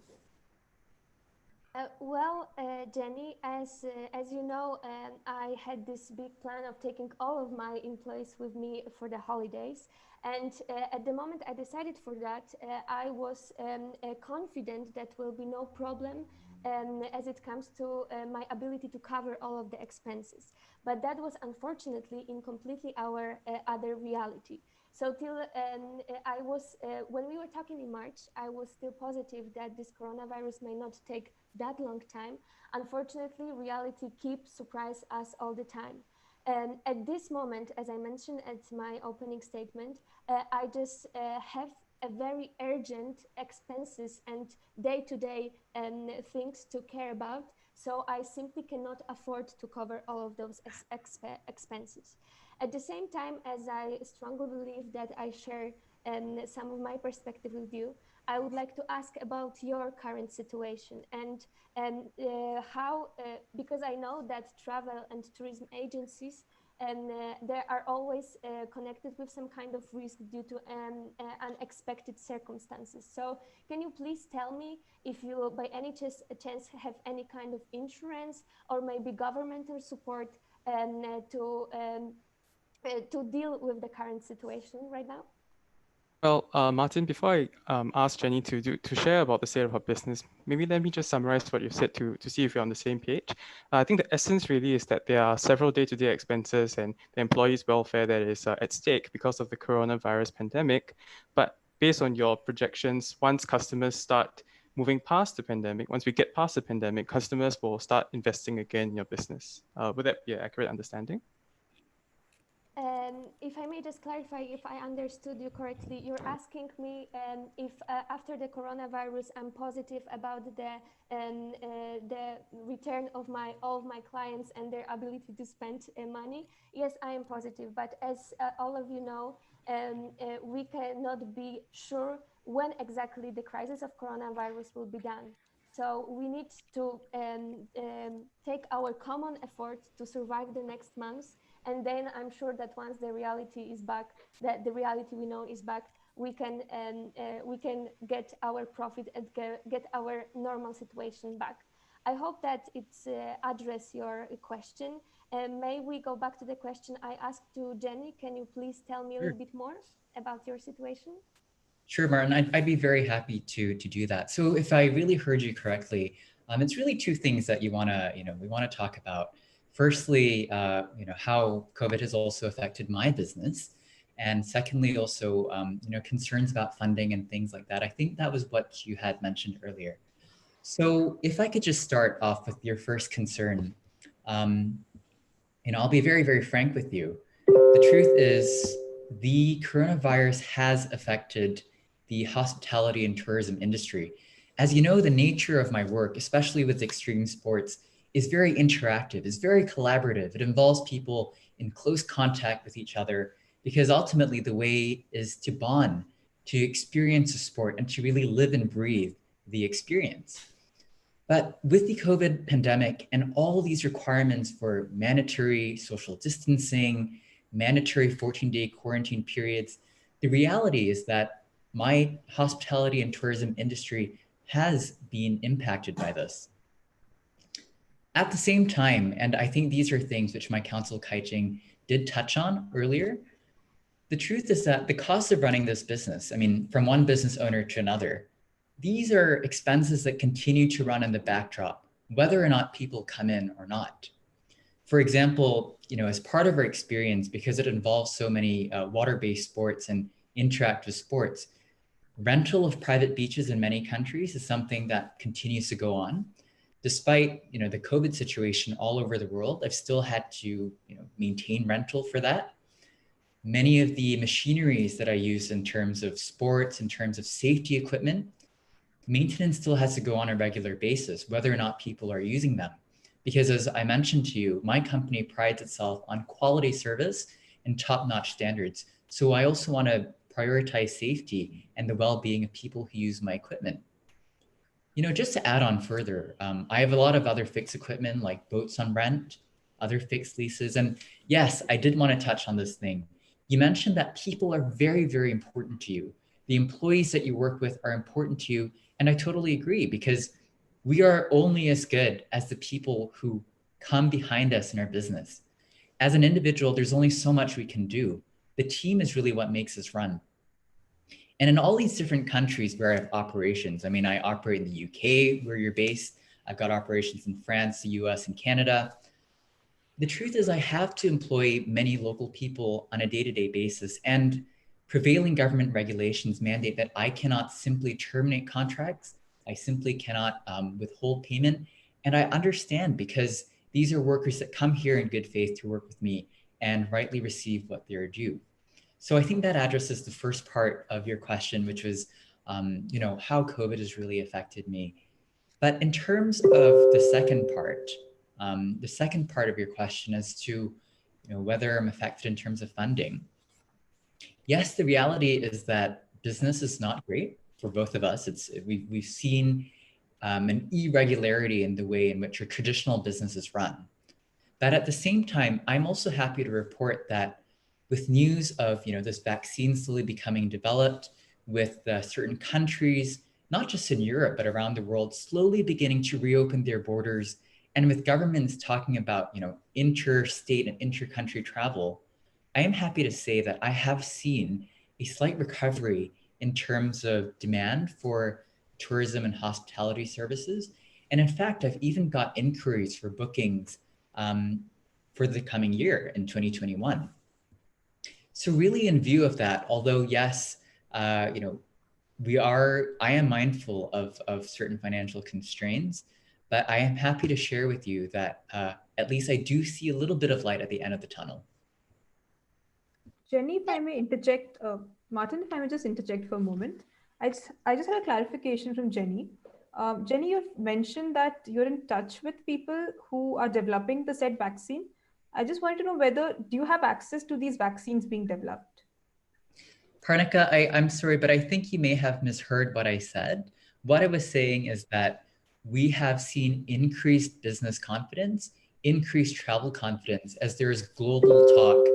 Jenny, as you know, I had this big plan of taking all of my employees with me for the holidays. And at the moment I decided for that, I was confident that will be no problem as it comes to my ability to cover all of the expenses. But that was unfortunately in completely our other reality. So till when we were talking in March, I was still positive that this coronavirus may not take that long time. Unfortunately, reality keeps surprise us all the time. And at this moment, as I mentioned at my opening statement, I just have a very urgent expenses and day-to-day things to care about. So I simply cannot afford to cover all of those expenses. At the same time, as I strongly believe that I share some of my perspective with you, I would like to ask about your current situation and how, because I know that travel and tourism agencies they are always connected with some kind of risk due to unexpected circumstances. So can you please tell me if you by any chance have any kind of insurance or maybe governmental support to deal with the current situation right now? Well, Martin, before I ask Jenny to share about the state of her business, maybe let me just summarize what you said to see if you're on the same page. I think the essence really is that there are several day-to-day expenses and the employees' welfare that is at stake because of the coronavirus pandemic. But based on your projections, once customers start moving past the pandemic, once we get past the pandemic, customers will start investing again in your business. Would that be an accurate understanding? If I may just clarify, if I understood you correctly, you're asking me if after the coronavirus, I'm positive about the return of all of my clients and their ability to spend money. Yes, I am positive, but as all of you know, we cannot be sure when exactly the crisis of coronavirus will be done. So we need to take our common effort to survive the next months. And then I'm sure that once the reality is back, that the reality we know is back, we can get our profit and get our normal situation back. I hope that it's address your question. May we go back to the question I asked to Jenny? Can you please tell me a little bit more about your situation? Sure, Martin, I'd be very happy to do that. So if I really heard you correctly, it's really two things that we want to talk about. Firstly, how COVID has also affected my business. And secondly, also, concerns about funding and things like that. I think that was what you had mentioned earlier. So if I could just start off with your first concern, I'll be very, very frank with you. The truth is the coronavirus has affected the hospitality and tourism industry. As you know, the nature of my work, especially with extreme sports, is very interactive, is very collaborative. It involves people in close contact with each other because ultimately the way is to bond, to experience a sport and to really live and breathe the experience. But with the COVID pandemic and all these requirements for mandatory social distancing, mandatory 14-day quarantine periods, the reality is that my hospitality and tourism industry has been impacted by this. At the same time, and I think these are things which my counsel Kai-Ching did touch on earlier, the truth is that the cost of running this business, from one business owner to another, these are expenses that continue to run in the backdrop, whether or not people come in or not. For example, as part of our experience, because it involves so many water-based sports and interactive sports, rental of private beaches in many countries is something that continues to go on. Despite the COVID situation all over the world, I've still had to maintain rental for that. Many of the machineries that I use in terms of sports, in terms of safety equipment, maintenance still has to go on a regular basis, whether or not people are using them. Because as I mentioned to you, my company prides itself on quality service and top-notch standards. So I also want to prioritize safety and the well-being of people who use my equipment. Just to add on further, I have a lot of other fixed equipment like boats on rent, other fixed leases. And yes, I did want to touch on this thing. You mentioned that people are very, very important to you. The employees that you work with are important to you. And I totally agree because we are only as good as the people who come behind us in our business. As an individual, there's only so much we can do. The team is really what makes us run. And in all these different countries where I have operations, I operate in the UK where you're based. I've got operations in France, the US, and Canada. The truth is I have to employ many local people on a day-to-day basis, and prevailing government regulations mandate that I cannot simply terminate contracts. I simply cannot withhold payment. And I understand because these are workers that come here in good faith to work with me and rightly receive what they are due. So I think that addresses the first part of your question, which was, how COVID has really affected me. But in terms of the second part of your question as to whether I'm affected in terms of funding. Yes, the reality is that business is not great for both of us. We've seen an irregularity in the way in which your traditional business is run. But at the same time, I'm also happy to report that with news of this vaccine slowly becoming developed, with certain countries, not just in Europe, but around the world, slowly beginning to reopen their borders, and with governments talking about interstate and inter-country travel, I am happy to say that I have seen a slight recovery in terms of demand for tourism and hospitality services. And in fact, I've even got inquiries for bookings for the coming year in 2021. So really in view of that, although yes, I am mindful of certain financial constraints, but I am happy to share with you that at least I do see a little bit of light at the end of the tunnel. Jenny, if I may interject, Martin, if I may just interject for a moment. I just had a clarification from Jenny. Jenny, you've mentioned that you're in touch with people who are developing the said vaccine. I just wanted to know do you have access to these vaccines being developed? Parnika, I'm sorry, but I think you may have misheard what I said. What I was saying is that we have seen increased business confidence, increased travel confidence as there is global talk.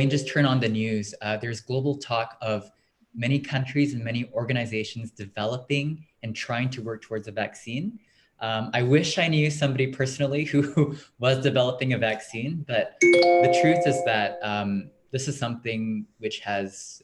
Just turn on the news. There's global talk of many countries and many organizations developing and trying to work towards a vaccine. I wish I knew somebody personally who was developing a vaccine, but the truth is that this is something which has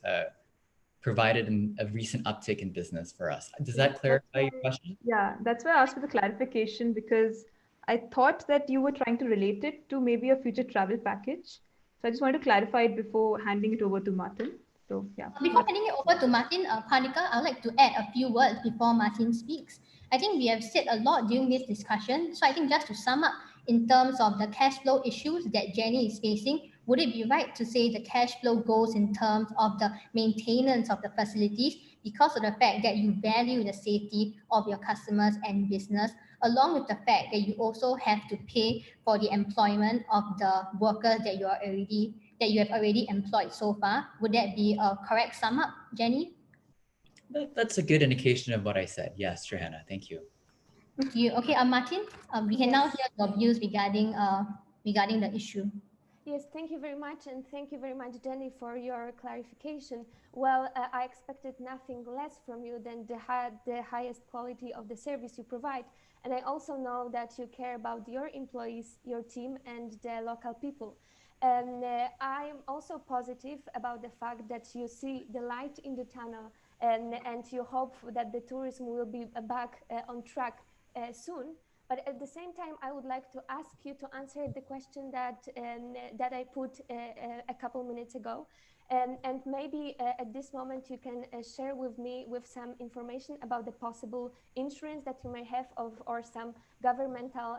provided a recent uptick in business for us. Does that clarify your question? Yeah, that's why I asked for the clarification, because I thought that you were trying to relate it to maybe a future travel package. So I just wanted to clarify it before handing it over to Martin. So yeah. Before handing it over to Martin, Parnika, I'd like to add a few words before Martin speaks. I think we have said a lot during this discussion. So I think just to sum up, in terms of the cash flow issues that Jenny is facing, would it be right to say the cash flow goes in terms of the maintenance of the facilities because of the fact that you value the safety of your customers and business, along with the fact that you also have to pay for the employment of the workers that you have already employed so far? Would that be a correct sum up, Jenny? That's a good indication of what I said. Yes, Johanna, thank you. Okay, Martin, we can now hear your views regarding the issue. Yes, thank you very much. And thank you very much, Jenny, for your clarification. Well, I expected nothing less from you than the highest quality of the service you provide. And I also know that you care about your employees, your team, and the local people. And I'm also positive about the fact that you see the light in the tunnel, and you hope that the tourism will be back on track soon. But at the same time, I would like to ask you to answer the question that I put a couple minutes ago. And maybe at this moment, you can share with me with some information about the possible insurance that you may have or some governmental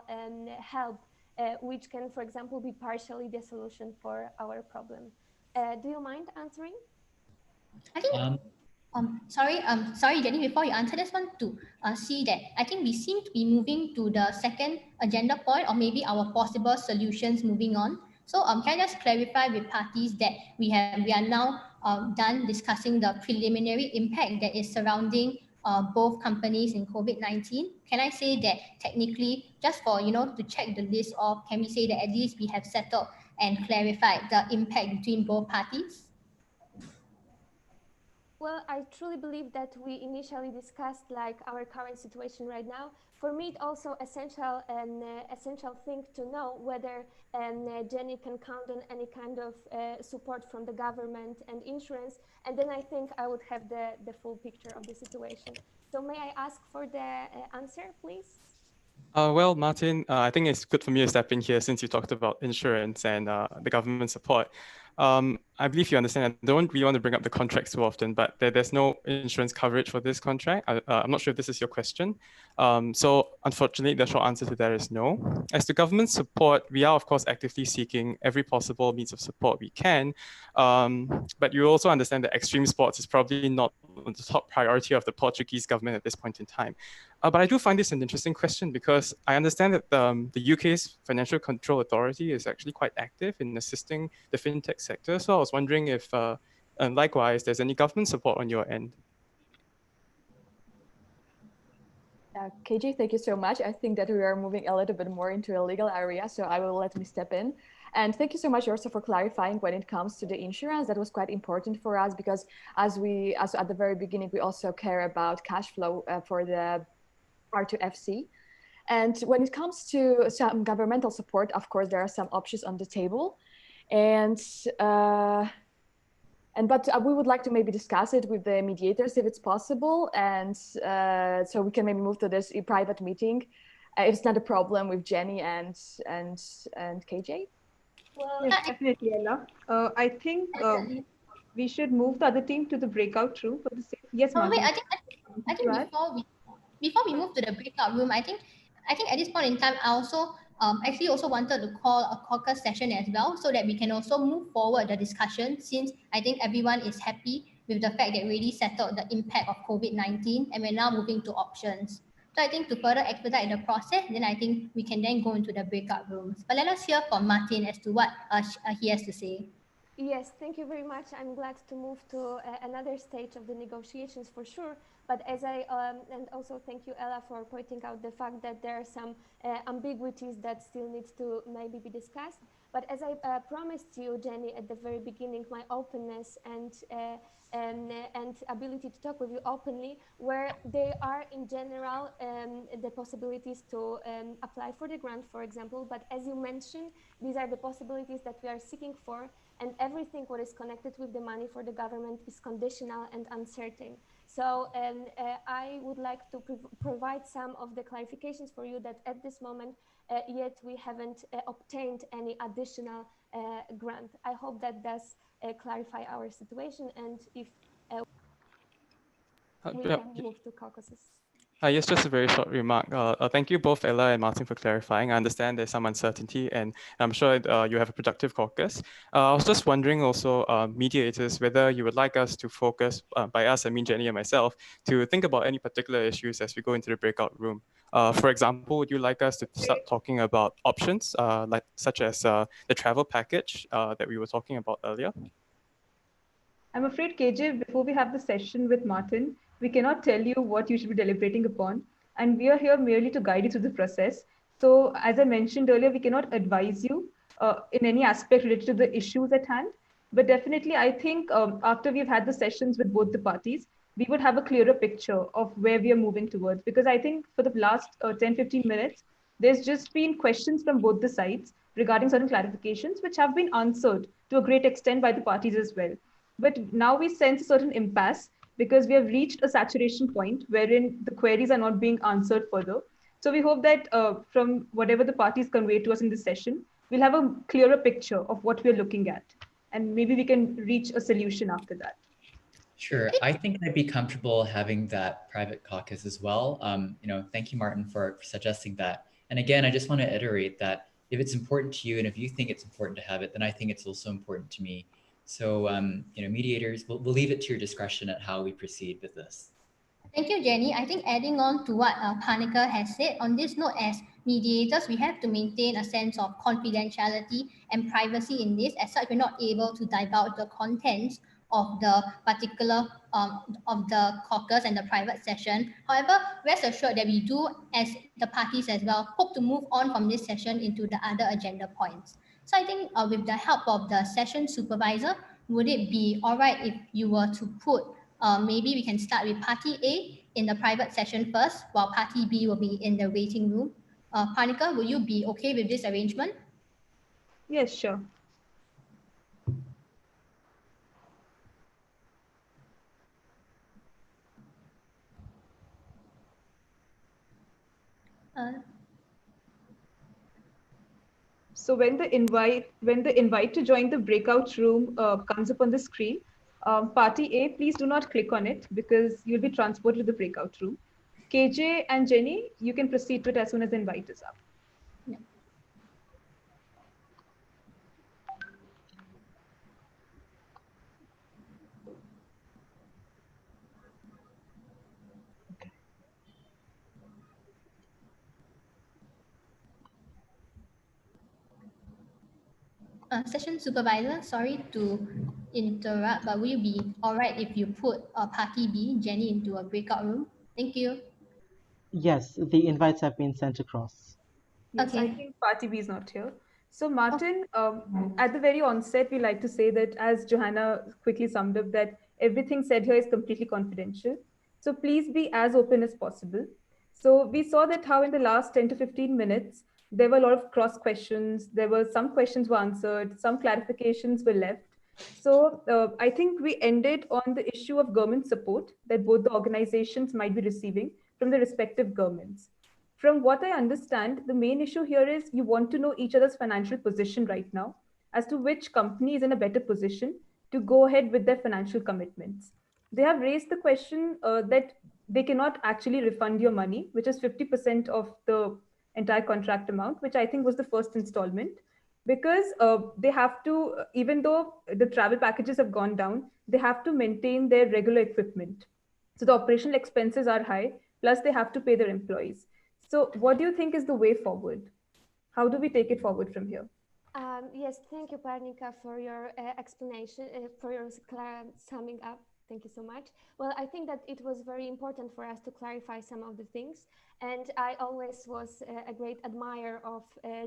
help, which can, for example, be partially the solution for our problem. Do you mind answering? I think sorry, Jenny, before you answer this one, to see that I think we seem to be moving to the second agenda point, or maybe our possible solutions moving on. So can I just clarify with parties that we are now done discussing the preliminary impact that is surrounding both companies in COVID-19? Can I say that technically, just for to check the list off, can we say that at least we have settled and clarified the impact between both parties? Well, I truly believe that we initially discussed like our current situation right now. For me, it's also essential thing to know whether Jenny can count on any kind of support from the government and insurance, and then I think I would have the full picture of the situation. So may I ask for the answer, please? Well, Martin, I think it's good for me to step in here since you talked about insurance and the government support. I believe you understand. I don't really want to bring up the contract too often, but there's no insurance coverage for this contract. I'm not sure if this is your question. So unfortunately, the short answer to that is no. As to government support, we are of course actively seeking every possible means of support we can. But you also understand that extreme sports is probably not the top priority of the Portuguese government at this point in time. But I do find this an interesting question because I understand that the UK's Financial Control Authority is actually quite active in assisting the fintech sector. So I was wondering if, and likewise, there's any government support on your end. KJ, thank you so much. I think that we are moving a little bit more into a legal area, so I will let me step in. And thank you so much also for clarifying when it comes to the insurance. That was quite important for us because as at the very beginning, we also care about cash flow for the R2FC. And when it comes to some governmental support, of course, there are some options on the table. But we would like to maybe discuss it with the mediators if it's possible. And so we can maybe move to this private meeting. If it's not a problem with Jenny and KJ. Well, yes, definitely, Ella. I think we should move the other team to the breakout room for the same. Yes, ma'am. Wait, I think before we move to the breakout room, I think at this point in time, I also actually also wanted to call a caucus session as well, so that we can also move forward the discussion, since I think everyone is happy with the fact that we already settled the impact of COVID-19 and we're now moving to options. So I think to further expedite the process, then I think we can then go into the breakout rooms. But let us hear from Martin as to what he has to say. Yes, thank you very much. I'm glad to move to another stage of the negotiations for sure. But as and also thank you, Ella, for pointing out the fact that there are some ambiguities that still need to maybe be discussed. But as I promised you, Jenny, at the very beginning, my openness and ability to talk with you openly, where there are in general the possibilities to apply for the grant, for example. But as you mentioned, these are the possibilities that we are seeking for, and everything what is connected with the money for the government is conditional and uncertain. So I would like to provide some of the clarifications for you that at this moment, yet we haven't obtained any additional grant. I hope that does clarify our situation, and if we Yeah. can move to caucuses. Yes, just a very short remark. Thank you both, Ella and Martin, for clarifying. I understand there's some uncertainty, and I'm sure you have a productive caucus. I was just wondering also, mediators, whether you would like us to focus, by us, I mean Jenny and myself, to think about any particular issues as we go into the breakout room. For example, would you like us to start talking about options, such as the travel package that we were talking about earlier? I'm afraid, KJ, before we have the session with Martin, we cannot tell you what you should be deliberating upon. And we are here merely to guide you through the process. So, as I mentioned earlier, we cannot advise you in any aspect related to the issues at hand. But definitely, I think after we've had the sessions with both the parties, we would have a clearer picture of where we are moving towards. Because I think for the last 10-15 minutes, there's just been questions from both the sides regarding certain clarifications, which have been answered to a great extent by the parties as well. But now we sense a certain impasse because we have reached a saturation point wherein the queries are not being answered further. So we hope that from whatever the parties convey to us in this session, we'll have a clearer picture of what we're looking at. And maybe we can reach a solution after that. Sure. I think I'd be comfortable having that private caucus as well. Thank you, Martin, for suggesting that. And again, I just want to iterate that if it's important to you and if you think it's important to have it, then I think it's also important to me. So, mediators, we'll leave it to your discretion at how we proceed with this. Thank you, Jenny. I think adding on to what Panika has said, on this note, as mediators, we have to maintain a sense of confidentiality and privacy in this. As such, we're not able to divulge the contents of the particular of the caucus and the private session. However, rest assured that we do, as the parties as well, hope to move on from this session into the other agenda points. So I think with the help of the session supervisor, would it be all right if you were to put maybe we can start with party A in the private session first, while party B will be in the waiting room. Panika, will you be okay with this arrangement? Yes, sure. So when the invite to join the breakout room comes up on the screen, party A, please do not click on it because you'll be transported to the breakout room. KJ and Jenny, you can proceed to it as soon as the invite is up. Yeah. Session supervisor, sorry to interrupt, but will you be all right if you put party B, Jenny, into a breakout room? Thank you. Yes, the invites have been sent across. Yes, Okay. I think party B is not here. So Martin, at the very onset, we like to say that, as Johanna quickly summed up, that everything said here is completely confidential. So please be as open as possible. So we saw that how in the last 10 to 15 minutes, there were a lot of cross questions. There were some questions were answered, some clarifications were left. So I think we ended on the issue of government support that both the organizations might be receiving from the respective governments. From what I understand, the main issue here is you want to know each other's financial position right now as to which company is in a better position to go ahead with their financial commitments. They have raised the question that they cannot actually refund your money, which is 50% of the entire contract amount, which I think was the first installment, because they have to, even though the travel packages have gone down, they have to maintain their regular equipment. So the operational expenses are high, plus they have to pay their employees. So what do you think is the way forward? How do we take it forward from here? Yes, thank you, Parnika, for your explanation, for your summing up. Thank you so much. Well, I think that it was very important for us to clarify some of the things. And I always was a great admirer of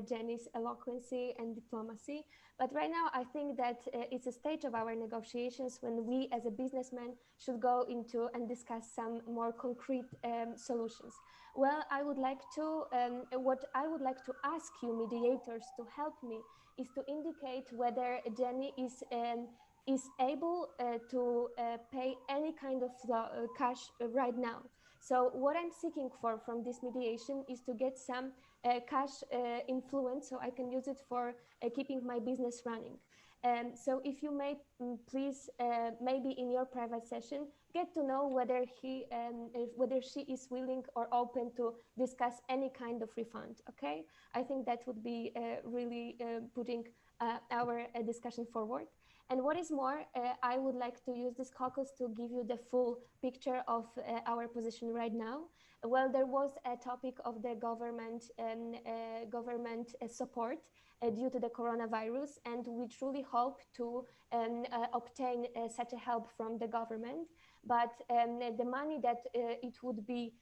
Jenny's eloquency and diplomacy. But right now, I think that it's a stage of our negotiations when we as a businessman should go into and discuss some more concrete solutions. Well, I would like to, what I would like to ask you mediators to help me is to indicate whether Jenny is able to pay any kind of cash right now. So what I'm seeking for from this mediation is to get some cash influence so I can use it for keeping my business running. So if you may please, maybe in your private session, get to know whether whether she is willing or open to discuss any kind of refund. Okay, I think that would be really putting our discussion forward. And what is more, I would like to use this caucus to give you the full picture of our position right now. Well, there was a topic of the government support due to the coronavirus, and we truly hope to obtain such a help from the government. But the money that it would be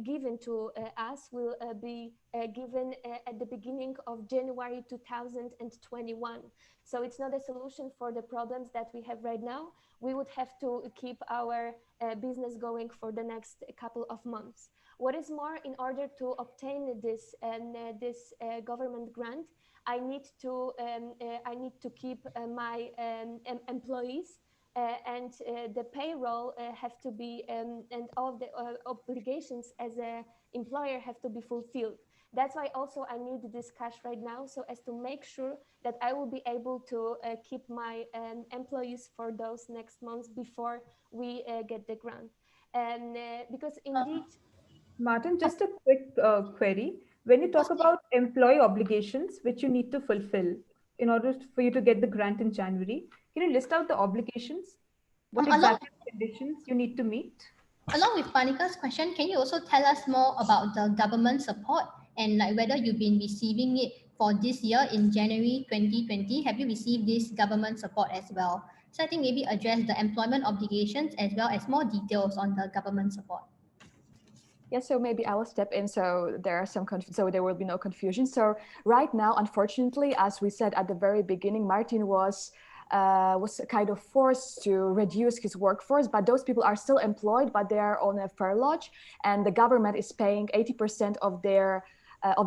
given to us will be given at the beginning of January 2021. So it's not a solution for the problems that we have right now. We would have to keep our business going for the next couple of months. What is more, in order to obtain this government grant, I need to keep my employees and the payroll have to be and all the obligations as a employer have to be fulfilled. That's why also I need this cash right now, so as to make sure that I will be able to keep my employees for those next months before we get the grant. And because indeed, Martin, just a quick query. When you talk about employee obligations, which you need to fulfill in order for you to get the grant in January, can you list out the obligations? What exactly conditions you need to meet? Along with Panika's question, can you also tell us more about the government support and like whether you've been receiving it for this year in January 2020? Have you received this government support as well? So I think maybe address the employment obligations as well as more details on the government support. Yeah, so maybe I will step in so there are so there will be no confusion. So right now, unfortunately, as we said at the very beginning, Martin was kind of forced to reduce his workforce, but those people are still employed, but they are on a furlough, and the government is paying 80% of their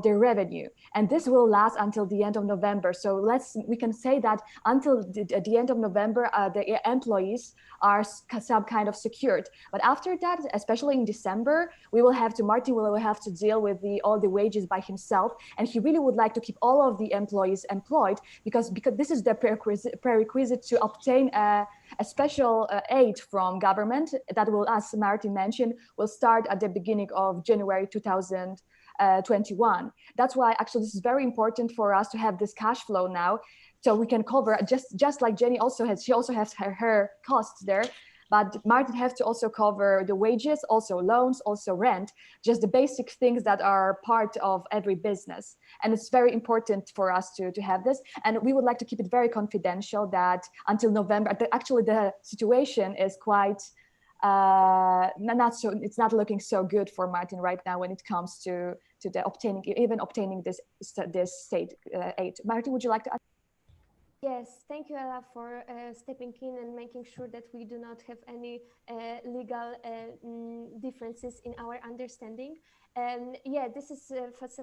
revenue, and this will last until the end of November. So we can say that until the end of November, the employees are some kind of secured. But after that, especially in December, Martin will have to deal with all the wages by himself, and he really would like to keep all of the employees employed because this is the prerequisite to obtain a special aid from government that will, as Martin mentioned, will start at the beginning of January 2021. That's why actually this is very important for us to have this cash flow now, so we can cover just like Jenny also has. She also has her costs there, but Martin has to also cover the wages, also loans, also rent, just the basic things that are part of every business. And it's very important for us to have this. And we would like to keep it very confidential that until November, actually the situation is quite it's not looking so good for Martin right now when it comes to the obtaining this state aid. Martin, would you like to add? Yes, thank you, Ella, for stepping in and making sure that we do not have any legal differences in our understanding. And yeah, this is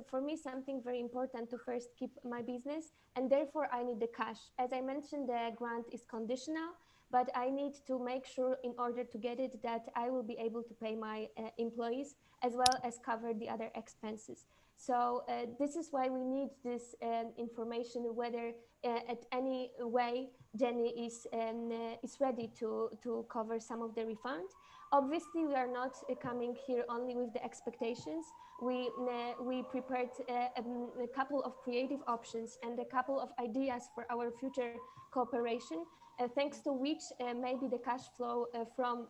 for me something very important to first keep my business, and therefore I need the cash. As I mentioned, the grant is conditional, but I need to make sure in order to get it that I will be able to pay my employees as well as cover the other expenses. So this is why we need this information, whether at any way Jenny is ready to cover some of the refund. Obviously, we are not coming here only with the expectations. We prepared a couple of creative options and a couple of ideas for our future cooperation, thanks to which maybe the cash flow from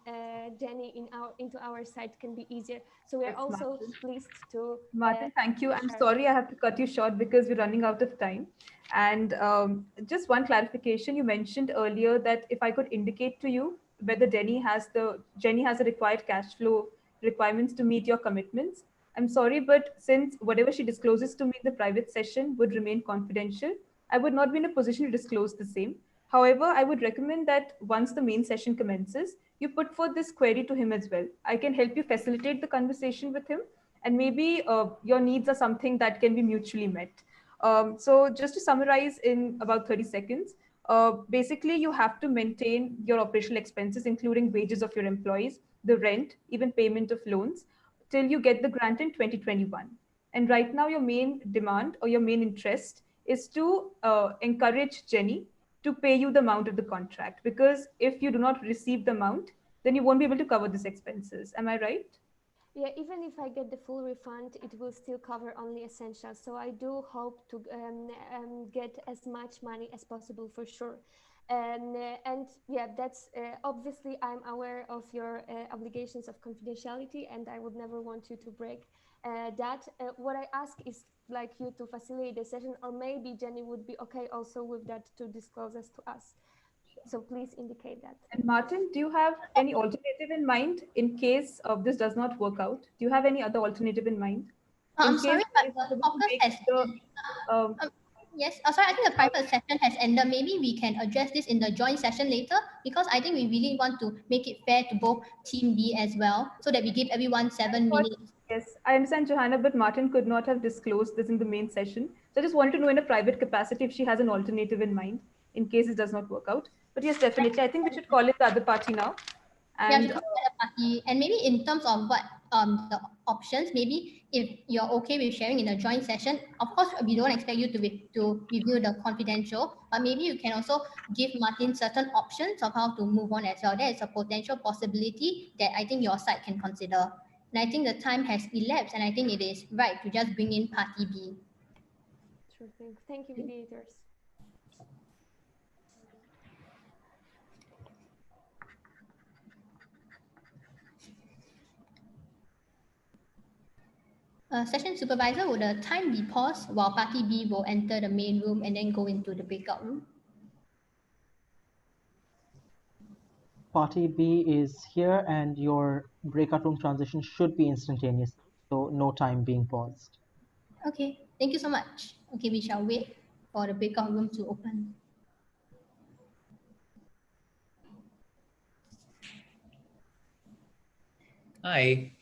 Jenny into our site can be easier. So we're also Martin. pleased to... Martin, thank you. I'm sorry I have to cut you short because we're running out of time. And just one clarification, you mentioned earlier that if I could indicate to you whether Jenny has the required cash flow requirements to meet your commitments. I'm sorry, but since whatever she discloses to me in the private session would remain confidential, I would not be in a position to disclose the same. However, I would recommend that once the main session commences, you put forth this query to him as well. I can help you facilitate the conversation with him, and maybe your needs are something that can be mutually met. So just to summarize in about 30 seconds, basically you have to maintain your operational expenses, including wages of your employees, the rent, even payment of loans, till you get the grant in 2021. And right now your main demand or your main interest is to encourage Jenny to pay you the amount of the contract, because if you do not receive the amount, then you won't be able to cover these expenses. Am I right? Yeah, even if I get the full refund, it will still cover only essentials. So I do hope to get as much money as possible for sure. And yeah, that's obviously I'm aware of your obligations of confidentiality, and I would never want you to break that. What I ask is like you to facilitate the session, or maybe Jenny would be okay also with that to disclose this to us. So please indicate that. And Martin, do you have any alternative in mind in case of this does not work out? Do you have any other alternative in mind? I'm sorry, but the caucus has yes. Sorry, I think the private session has ended. Maybe we can address this in the joint session later, because I think we really want to make it fair to both Team B as well, so that we give everyone 7 minutes. Yes, I understand, Johanna, but Martin could not have disclosed this in the main session. So I just wanted to know in a private capacity if she has an alternative in mind in case it does not work out. But yes, definitely. I think we should call it the other party now. And yeah, we call it a party. And maybe in terms of what the options, maybe if you're okay with sharing in a joint session, of course, we don't expect you to review the confidential, but maybe you can also give Martin certain options of how to move on as well. There is a potential possibility that I think your side can consider. And I think the time has elapsed, and I think it is right to just bring in party B. Sure thing. Thank you, mediators. Session supervisor, would the time be paused while party B will enter the main room and then go into the breakout room? Party B is here and your breakout room transition should be instantaneous, so no time being paused. Okay, thank you so much. Okay, we shall wait for the breakout room to open. Hi.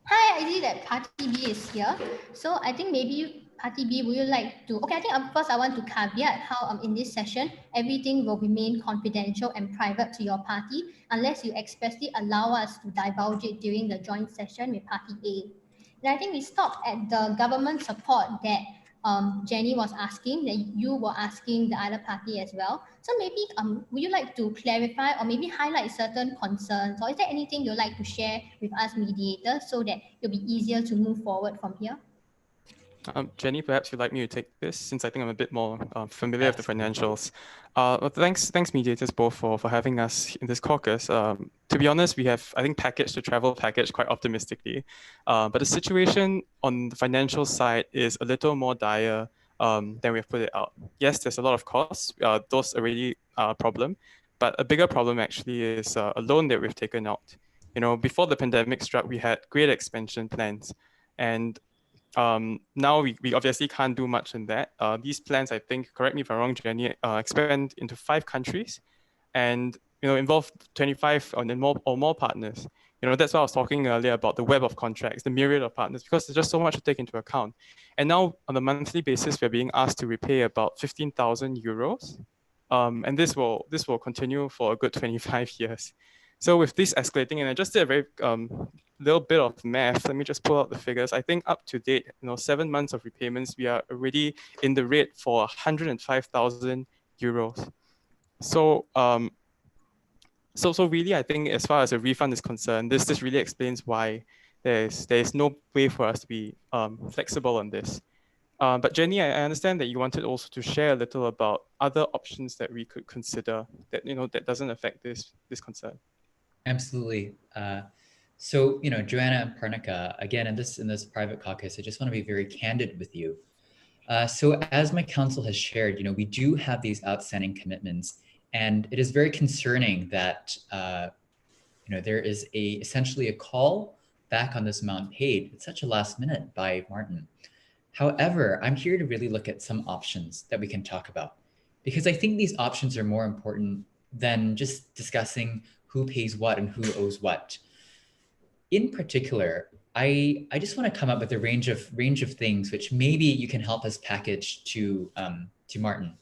Hi, I see that party B is here. So I think maybe party B, would you like to, okay, I think first I want to caveat how in this session, everything will remain confidential and private to your party unless you expressly allow us to divulge it during the joint session with party A. And I think we stopped at the government support that Jenny was asking, that you were asking the other party as well. So maybe would you like to clarify or maybe highlight certain concerns, or is there anything you'd like to share with us mediators so that it'll be easier to move forward from here? Jenny, perhaps you'd like me to take this, since I think I'm a bit more familiar with the financials. Well, thanks, mediators both for having us in this caucus. To be honest, we have, I think, packaged the travel package quite optimistically. But the situation on the financial side is a little more dire than we've put it out. Yes, there's a lot of costs. Those are really a problem. But a bigger problem actually is a loan that we've taken out. You know, before the pandemic struck, we had great expansion plans. And now we obviously can't do much in that. These plans, I think, correct me if I'm wrong, Jenny, expand into 5 countries and, you know, involve 25 or more partners. You know, that's why I was talking earlier about the web of contracts, the myriad of partners, because there's just so much to take into account. And now on a monthly basis, we're being asked to repay about 15,000 euros. And this will continue for a good 25 years. So with this escalating, and I just did a very little bit of math, let me just pull out the figures. I think up to date, 7 months of repayments, we are already in the red for 105,000 euros. So so really, I think as far as a refund is concerned, this really explains why there is no way for us to be flexible on this. But Jenny, I understand that you wanted also to share a little about other options that we could consider that that doesn't affect this concern. Absolutely. So, Joanna and Parnika, again, in this private caucus, I just want to be very candid with you. So as my counsel has shared, we do have these outstanding commitments, and it is very concerning that, there is essentially a call back on this amount paid. It's such a last minute by Martin. However, I'm here to really look at some options that we can talk about, because I think these options are more important than just discussing who pays what and who owes what. In particular, I just want to come up with a range of things which maybe you can help us package to Martin.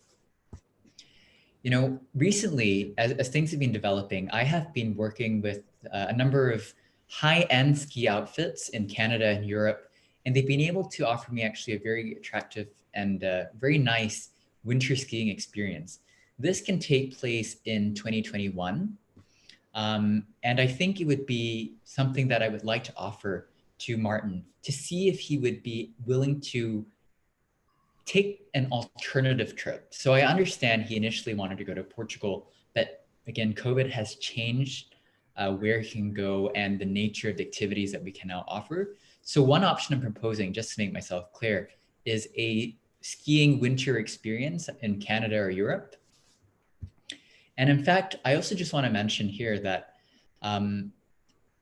Recently, as things have been developing, I have been working with a number of high-end ski outfits in Canada and Europe, and they've been able to offer me actually a very attractive and very nice winter skiing experience. This can take place in 2021. And I think it would be something that I would like to offer to Martin to see if he would be willing to take an alternative trip. So I understand he initially wanted to go to Portugal, but again, COVID has changed where he can go and the nature of the activities that we can now offer. So one option I'm proposing, just to make myself clear, is a skiing winter experience in Canada or Europe. And in fact, I also just want to mention here that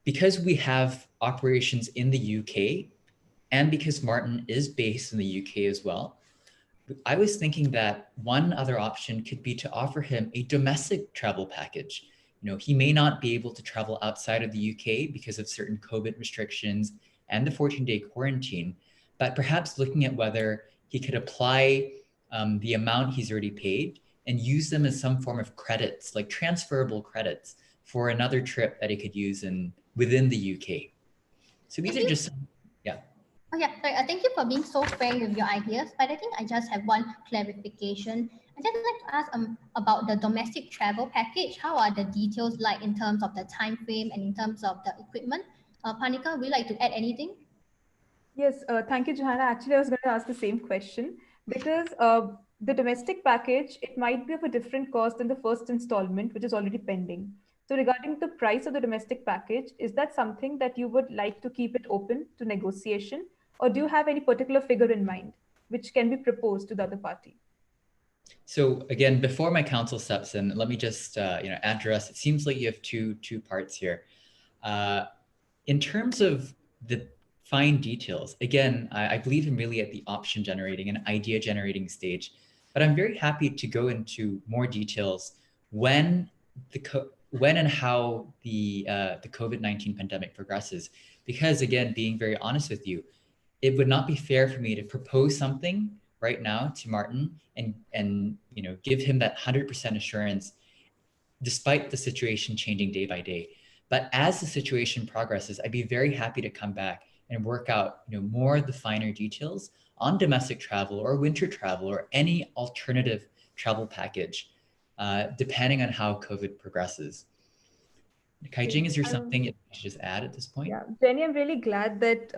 because we have operations in the UK and because Martin is based in the UK as well, I was thinking that one other option could be to offer him a domestic travel package. You know, he may not be able to travel outside of the UK because of certain COVID restrictions and the 14-day quarantine, but perhaps looking at whether he could apply the amount he's already paid and use them as some form of credits, like transferable credits for another trip that he could use within the UK. So these are just, yeah. Oh yeah, sorry. Thank you for being so frank with your ideas. But I think I just have one clarification. I'd just like to ask about the domestic travel package. How are the details like in terms of the time frame and in terms of the equipment? Panika, would you like to add anything? Yes, thank you, Johanna. Actually, I was going to ask the same question because the domestic package, it might be of a different cost than the first installment, which is already pending. So regarding the price of the domestic package, is that something that you would like to keep it open to negotiation? Or do you have any particular figure in mind which can be proposed to the other party? So again, before my counsel steps in, let me just address. It seems like you have two parts here. In terms of the fine details, again, I believe I'm really at the option generating and idea generating stage, but I'm very happy to go into more details when and how the COVID-19 pandemic progresses. Because again, being very honest with you, it would not be fair for me to propose something right now to Martin and give him that 100% assurance despite the situation changing day by day. But as the situation progresses, I'd be very happy to come back and work out more of the finer details on domestic travel or winter travel or any alternative travel package, depending on how COVID progresses. Kaijing, is there something you should just add at this point? Yeah, Jenny, I'm really glad that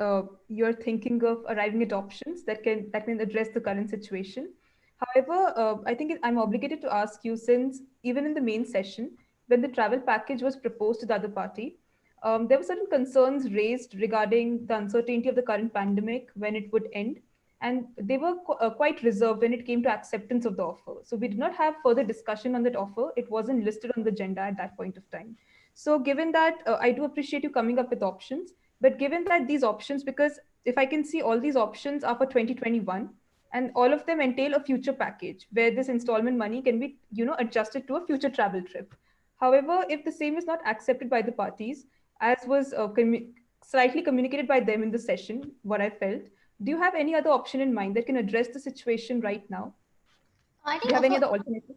you're thinking of arriving at options that can address the current situation. However, I think I'm obligated to ask you, since even in the main session, when the travel package was proposed to the other party, there were certain concerns raised regarding the uncertainty of the current pandemic, when it would end, and they were quite reserved when it came to acceptance of the offer. So we did not have further discussion on that offer. It wasn't listed on the agenda at that point of time. So given that, I do appreciate you coming up with options, but given that these options, because if I can see, all these options are for 2021, and all of them entail a future package where this installment money can be adjusted to a future travel trip. However, if the same is not accepted by the parties, as was slightly communicated by them in the session, what I felt, do you have any other option in mind that can address the situation right now? Do you have any other alternative?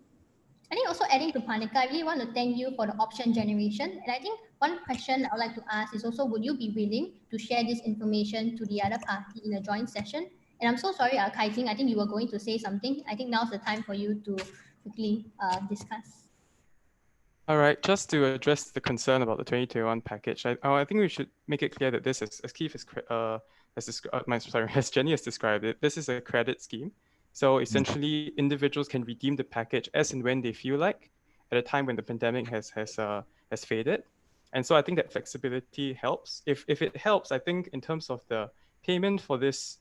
I think also adding to Panika, I really want to thank you for the option generation. And I think one question I would like to ask is also, would you be willing to share this information to the other party in a joint session? And I'm so sorry, Kaijing, I think you were going to say something. I think now's the time for you to quickly discuss. All right, just to address the concern about the 2021 package, I think we should make it clear that this is, as Keith as Jenny has described it, this is a credit scheme. So essentially, individuals can redeem the package as and when they feel like, at a time when the pandemic has faded. And so I think that flexibility helps. If it helps, I think in terms of the payment for this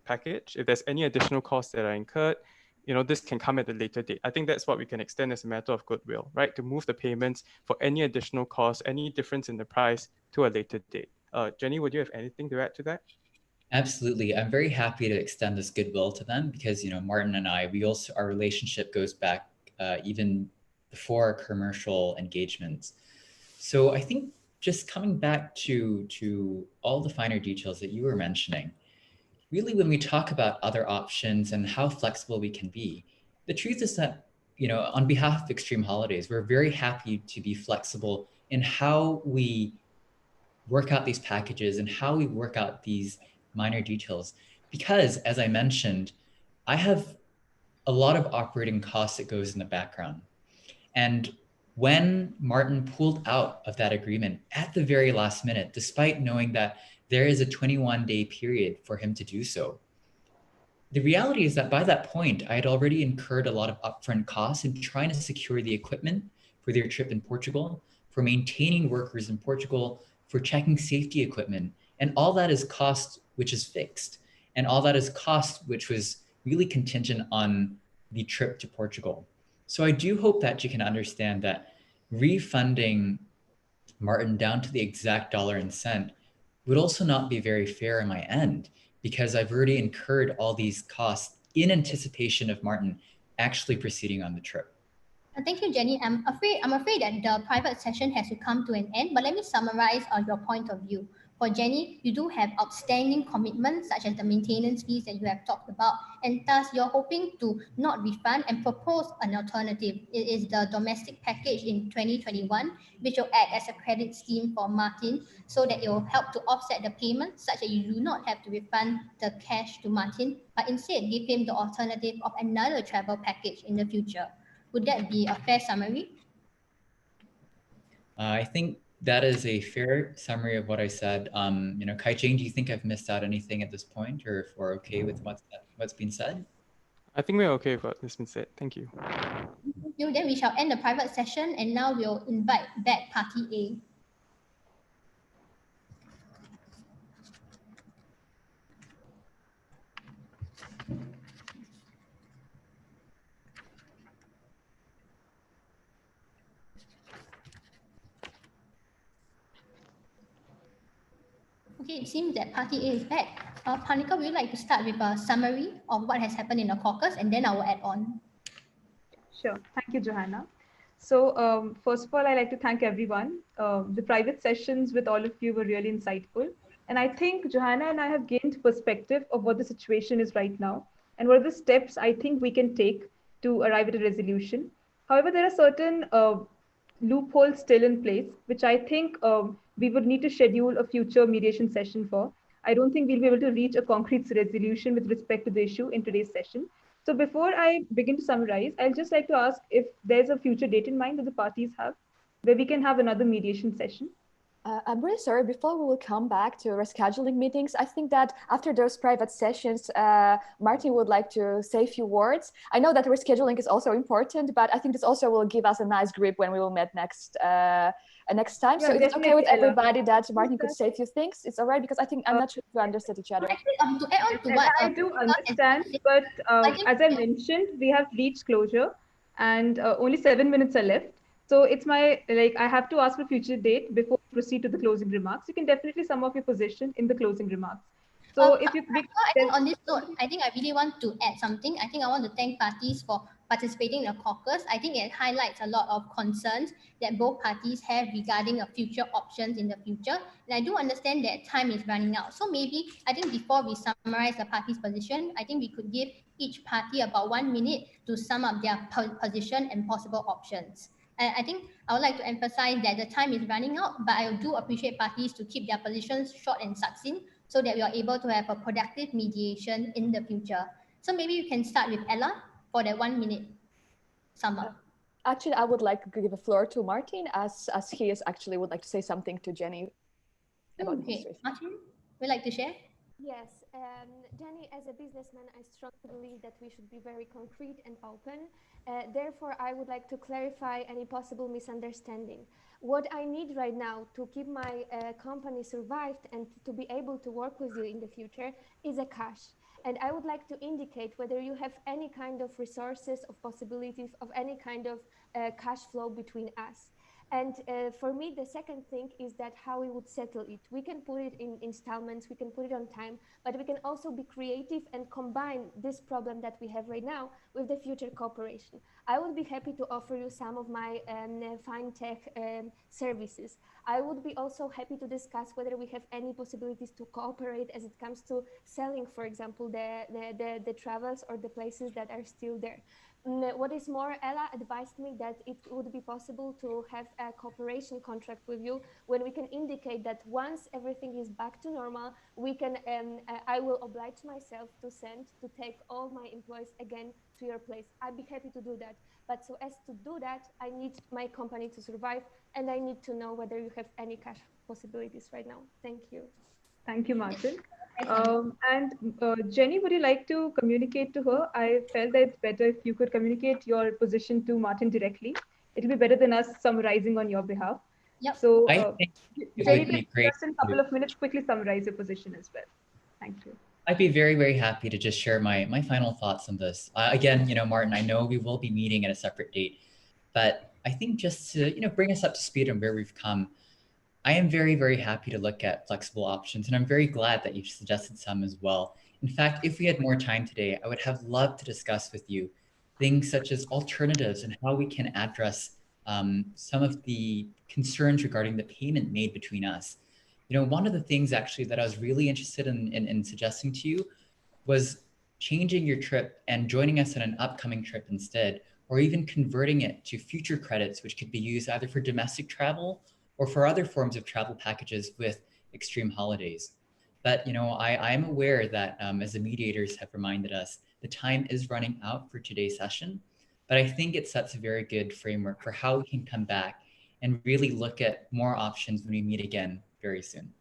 package, if there's any additional costs that are incurred, this can come at a later date. I think that's what we can extend as a matter of goodwill, right? To move the payments for any additional costs, any difference in the price to a later date. Jenny, would you have anything to add to that? Absolutely. I'm very happy to extend this goodwill to them because, Martin and I, our relationship goes back even before our commercial engagements. So I think just coming back to all the finer details that you were mentioning, really when we talk about other options and how flexible we can be, the truth is that, on behalf of Extreme Holidays, we're very happy to be flexible in how we work out these packages and how we work out these minor details. Because as I mentioned, I have a lot of operating costs that goes in the background. And when Martin pulled out of that agreement at the very last minute, despite knowing that there is a 21-day period for him to do so, the reality is that by that point, I had already incurred a lot of upfront costs in trying to secure the equipment for their trip in Portugal, for maintaining workers in Portugal, for checking safety equipment. And all that is cost which is fixed. And all that is cost which was really contingent on the trip to Portugal. So I do hope that you can understand that refunding Martin down to the exact dollar and cent would also not be very fair on my end, because I've already incurred all these costs in anticipation of Martin actually proceeding on the trip. Thank you, Jenny. I'm afraid that the private session has to come to an end, but let me summarize your point of view. For Jenny, you do have outstanding commitments such as the maintenance fees that you have talked about, and thus you're hoping to not refund and propose an alternative. It is the domestic package in 2021, which will act as a credit scheme for Martin so that it will help to offset the payment such that you do not have to refund the cash to Martin, but instead give him the alternative of another travel package in the future. Would that be a fair summary? I think that is a fair summary of what I said. Kai Ching, do you think I've missed out anything at this point, or if we're okay with what's been said? I think we're okay with what has been said. Thank you. Thank you. Then we shall end the private session, and now we'll invite back Party A. Okay, it seems that Party A is back. Panika, would you like to start with a summary of what has happened in the caucus, and then I will add on. Sure. Thank you, Johanna. So first of all, I'd like to thank everyone. The private sessions with all of you were really insightful. And I think Johanna and I have gained perspective of what the situation is right now and what are the steps I think we can take to arrive at a resolution. However, there are certain loopholes still in place, which I think we would need to schedule a future mediation session for. I don't think we'll be able to reach a concrete resolution with respect to the issue in today's session. So before I begin to summarize, I'll just like to ask if there's a future date in mind that the parties have where we can have another mediation session. I'm really sorry, before we will come back to rescheduling meetings, I think that after those private sessions, Martin would like to say a few words. I know that rescheduling is also important, but I think this also will give us a nice grip when we will meet next time. Yeah, so if it's okay with everybody that Martin could say a few things, it's all right, because I think I'm not sure if we understood each other. Actually, to add on to what I do understand, but as I mentioned, we have reached closure and only 7 minutes are left. So it's I have to ask for future date before we proceed to the closing remarks. You can definitely sum up your position in the closing remarks. So if you I think on this note, I think I really want to add something. I think I want to thank parties for participating in the caucus. I think it highlights a lot of concerns that both parties have regarding future options in the future. And I do understand that time is running out. So maybe I think before we summarize the party's position, I think we could give each party about 1 minute to sum up their position and possible options. And I think I would like to emphasize that the time is running out, but I do appreciate parties to keep their positions short and succinct so that we are able to have a productive mediation in the future. So maybe you can start with Ella for that 1 minute sum up. Actually, I would like to give the floor to Martin as he would like to say something to Jenny about the situation. Martin, would you like to share? Yes, Jenny, as a businessman, I strongly believe that we should be very concrete and open. Therefore, I would like to clarify any possible misunderstanding. What I need right now to keep my company survived and to be able to work with you in the future is a cash. And I would like to indicate whether you have any kind of resources, of possibilities of any kind of cash flow between us. And for me, the second thing is that how we would settle it. We can put it in installments, we can put it on time, but we can also be creative and combine this problem that we have right now with the future cooperation. I would be happy to offer you some of my fintech services. I would be also happy to discuss whether we have any possibilities to cooperate as it comes to selling, for example, the travels or the places that are still there. what is more, Ella advised me that it would be possible to have a cooperation contract with you when we can indicate that once everything is back to normal, we can, I will oblige myself to take all my employees again to your place. I'd be happy to do that. But so as to do that, I need my company to survive, and I need to know whether you have any cash possibilities right now. Thank you. Thank you, Martin. Jenny, would you like to communicate to her? I felt that it's better if you could communicate your position to Martin directly. It'll be better than us summarizing on your behalf. Yep. So, I think it Jenny, would be great just in a couple of minutes, quickly summarize your position as well. Thank you. I'd be very, very happy to just share my final thoughts on this. Again, Martin, I know we will be meeting at a separate date, but I think just to, bring us up to speed on where we've come, I am very, very happy to look at flexible options, and I'm very glad that you've suggested some as well. In fact, if we had more time today, I would have loved to discuss with you things such as alternatives and how we can address some of the concerns regarding the payment made between us. One of the things actually that I was really interested in suggesting to you was changing your trip and joining us on an upcoming trip instead, or even converting it to future credits, which could be used either for domestic travel or for other forms of travel packages with extreme holidays. But I am aware that as the mediators have reminded us, the time is running out for today's session, but I think it sets a very good framework for how we can come back and really look at more options when we meet again very soon.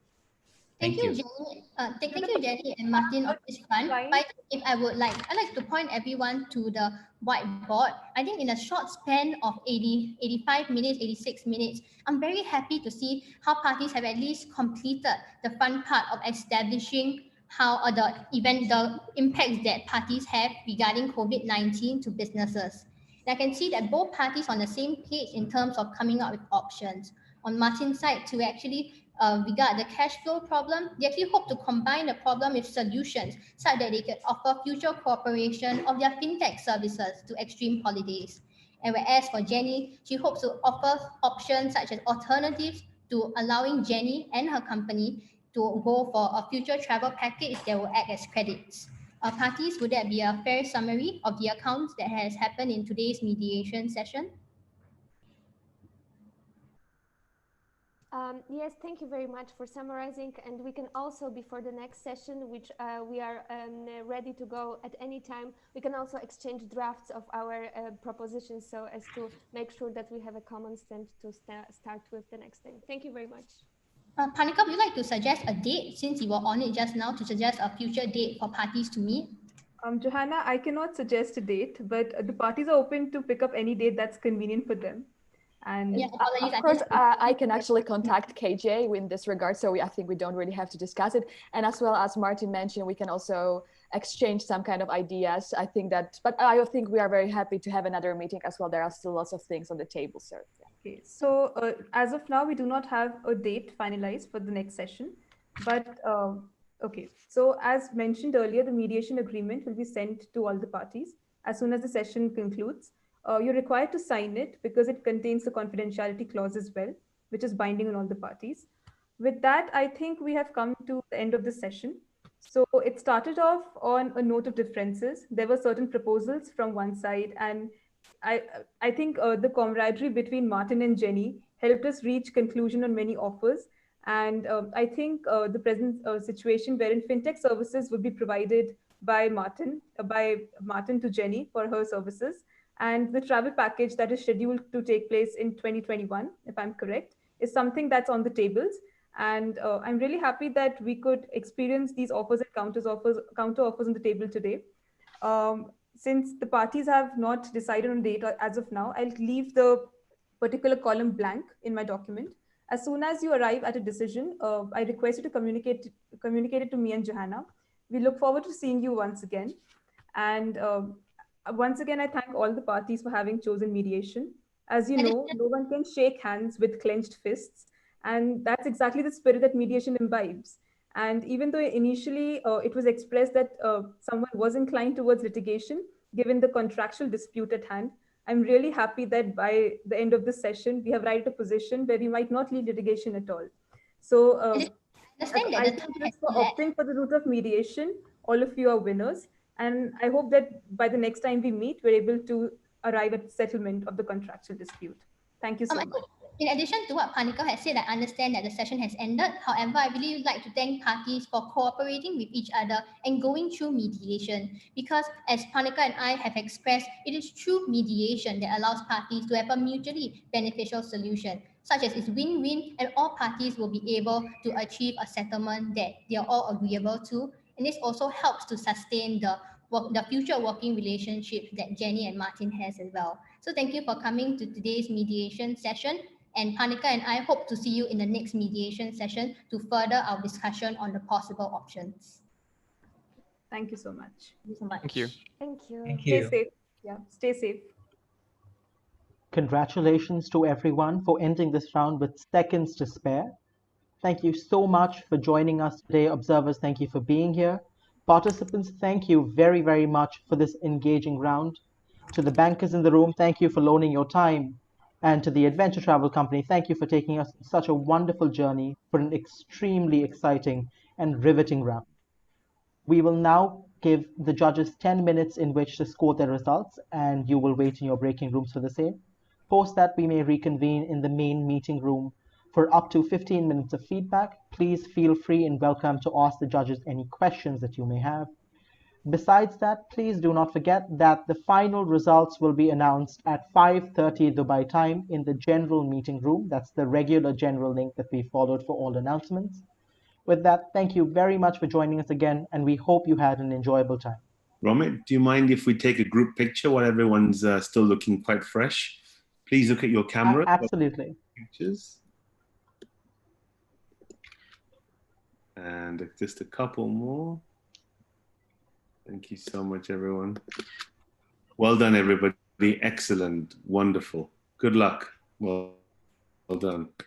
Thank you, Jenny. Thank you, Jenny and Martin on this front. But if I'd like to point everyone to the whiteboard. I think in a short span of 85 minutes, 86 minutes, I'm very happy to see how parties have at least completed the fun part of establishing how the impacts that parties have regarding COVID-19 to businesses. And I can see that both parties on the same page in terms of coming up with options. On Martin's side, to actually regard the cash flow problem, they actually hope to combine the problem with solutions such that they can offer future cooperation of their fintech services to extreme holidays. And whereas for Jenny, she hopes to offer options such as alternatives to allowing Jenny and her company to go for a future travel package that will act as credits. Parties, would that be a fair summary of the accounts that has happened in today's mediation session? Yes, thank you very much for summarizing. And we can also, before the next session, which we are ready to go at any time, we can also exchange drafts of our propositions so as to make sure that we have a common stand to start with the next thing. Thank you very much. Panika, would you like to suggest a date, since you were on it just now, to suggest a future date for parties to meet? Johanna, I cannot suggest a date, but the parties are open to pick up any date that's convenient for them. And yeah, of course, I can actually contact KJ in this regard, so I think we don't really have to discuss it. And as well as Martin mentioned, we can also exchange some kind of ideas. I think that, but I think we are very happy to have another meeting as well. There are still lots of things on the table, sir. Okay, so as of now, we do not have a date finalized for the next session, but okay. So as mentioned earlier, the mediation agreement will be sent to all the parties as soon as the session concludes. You're required to sign it because it contains the confidentiality clause as well, which is binding on all the parties. With that, I think we have come to the end of the session. So it started off on a note of differences. There were certain proposals from one side, and I think the camaraderie between Martin and Jenny helped us reach conclusion on many offers. And I think the present situation wherein fintech services would be provided by Martin to Jenny for her services, and the travel package that is scheduled to take place in 2021, if I'm correct, is something that's on the tables. And I'm really happy that we could experience these offers and counter offers on the table today. Since the parties have not decided on date as of now, I'll leave the particular column blank in my document. As soon as you arrive at a decision, I request you to communicate it to me and Johanna. We look forward to seeing you once again. And once again, I thank all the parties for having chosen mediation. As you know, no one can shake hands with clenched fists. And that's exactly the spirit that mediation imbibes. And even though initially it was expressed that someone was inclined towards litigation, given the contractual dispute at hand, I'm really happy that by the end of this session, we have arrived at a position where we might not need litigation at all. So I think for opting for the route of mediation, all of you are winners. And I hope that by the next time we meet, we're able to arrive at settlement of the contractual dispute. Thank you so much. In addition to what Panika has said, I understand that the session has ended. However, I really would like to thank parties for cooperating with each other and going through mediation. Because as Panika and I have expressed, it is through mediation that allows parties to have a mutually beneficial solution, such as it's win-win and all parties will be able to achieve a settlement that they are all agreeable to. And this also helps to sustain the future working relationship that Jenny and Martin has as well. So thank you for coming to today's mediation session. And Panika and I hope to see you in the next mediation session to further our discussion on the possible options. Thank you so much. Thank you so much. Thank you. Thank you. Thank Stay you. safe. Yeah, stay safe. Congratulations to everyone for ending this round with seconds to spare. Thank you so much for joining us today. Observers, thank you for being here. Participants, thank you very, very much for this engaging round. To the bankers in the room, thank you for loaning your time. And to the Adventure Travel Company, thank you for taking us on such a wonderful journey for an extremely exciting and riveting round. We will now give the judges 10 minutes in which to score their results, and you will wait in your breaking rooms for the same. Post that, we may reconvene in the main meeting room for up to 15 minutes of feedback. Please feel free and welcome to ask the judges any questions that you may have. Besides that, please do not forget that the final results will be announced at 5:30 Dubai time in the general meeting room. That's the regular general link that we followed for all announcements. With that, thank you very much for joining us again, and we hope you had an enjoyable time. Romit, do you mind if we take a group picture while everyone's still looking quite fresh? Please look at your camera. Absolutely. Pictures. And just a couple more. Thank you so much, everyone. Well done, everybody. Excellent. Wonderful. Good luck. Well done.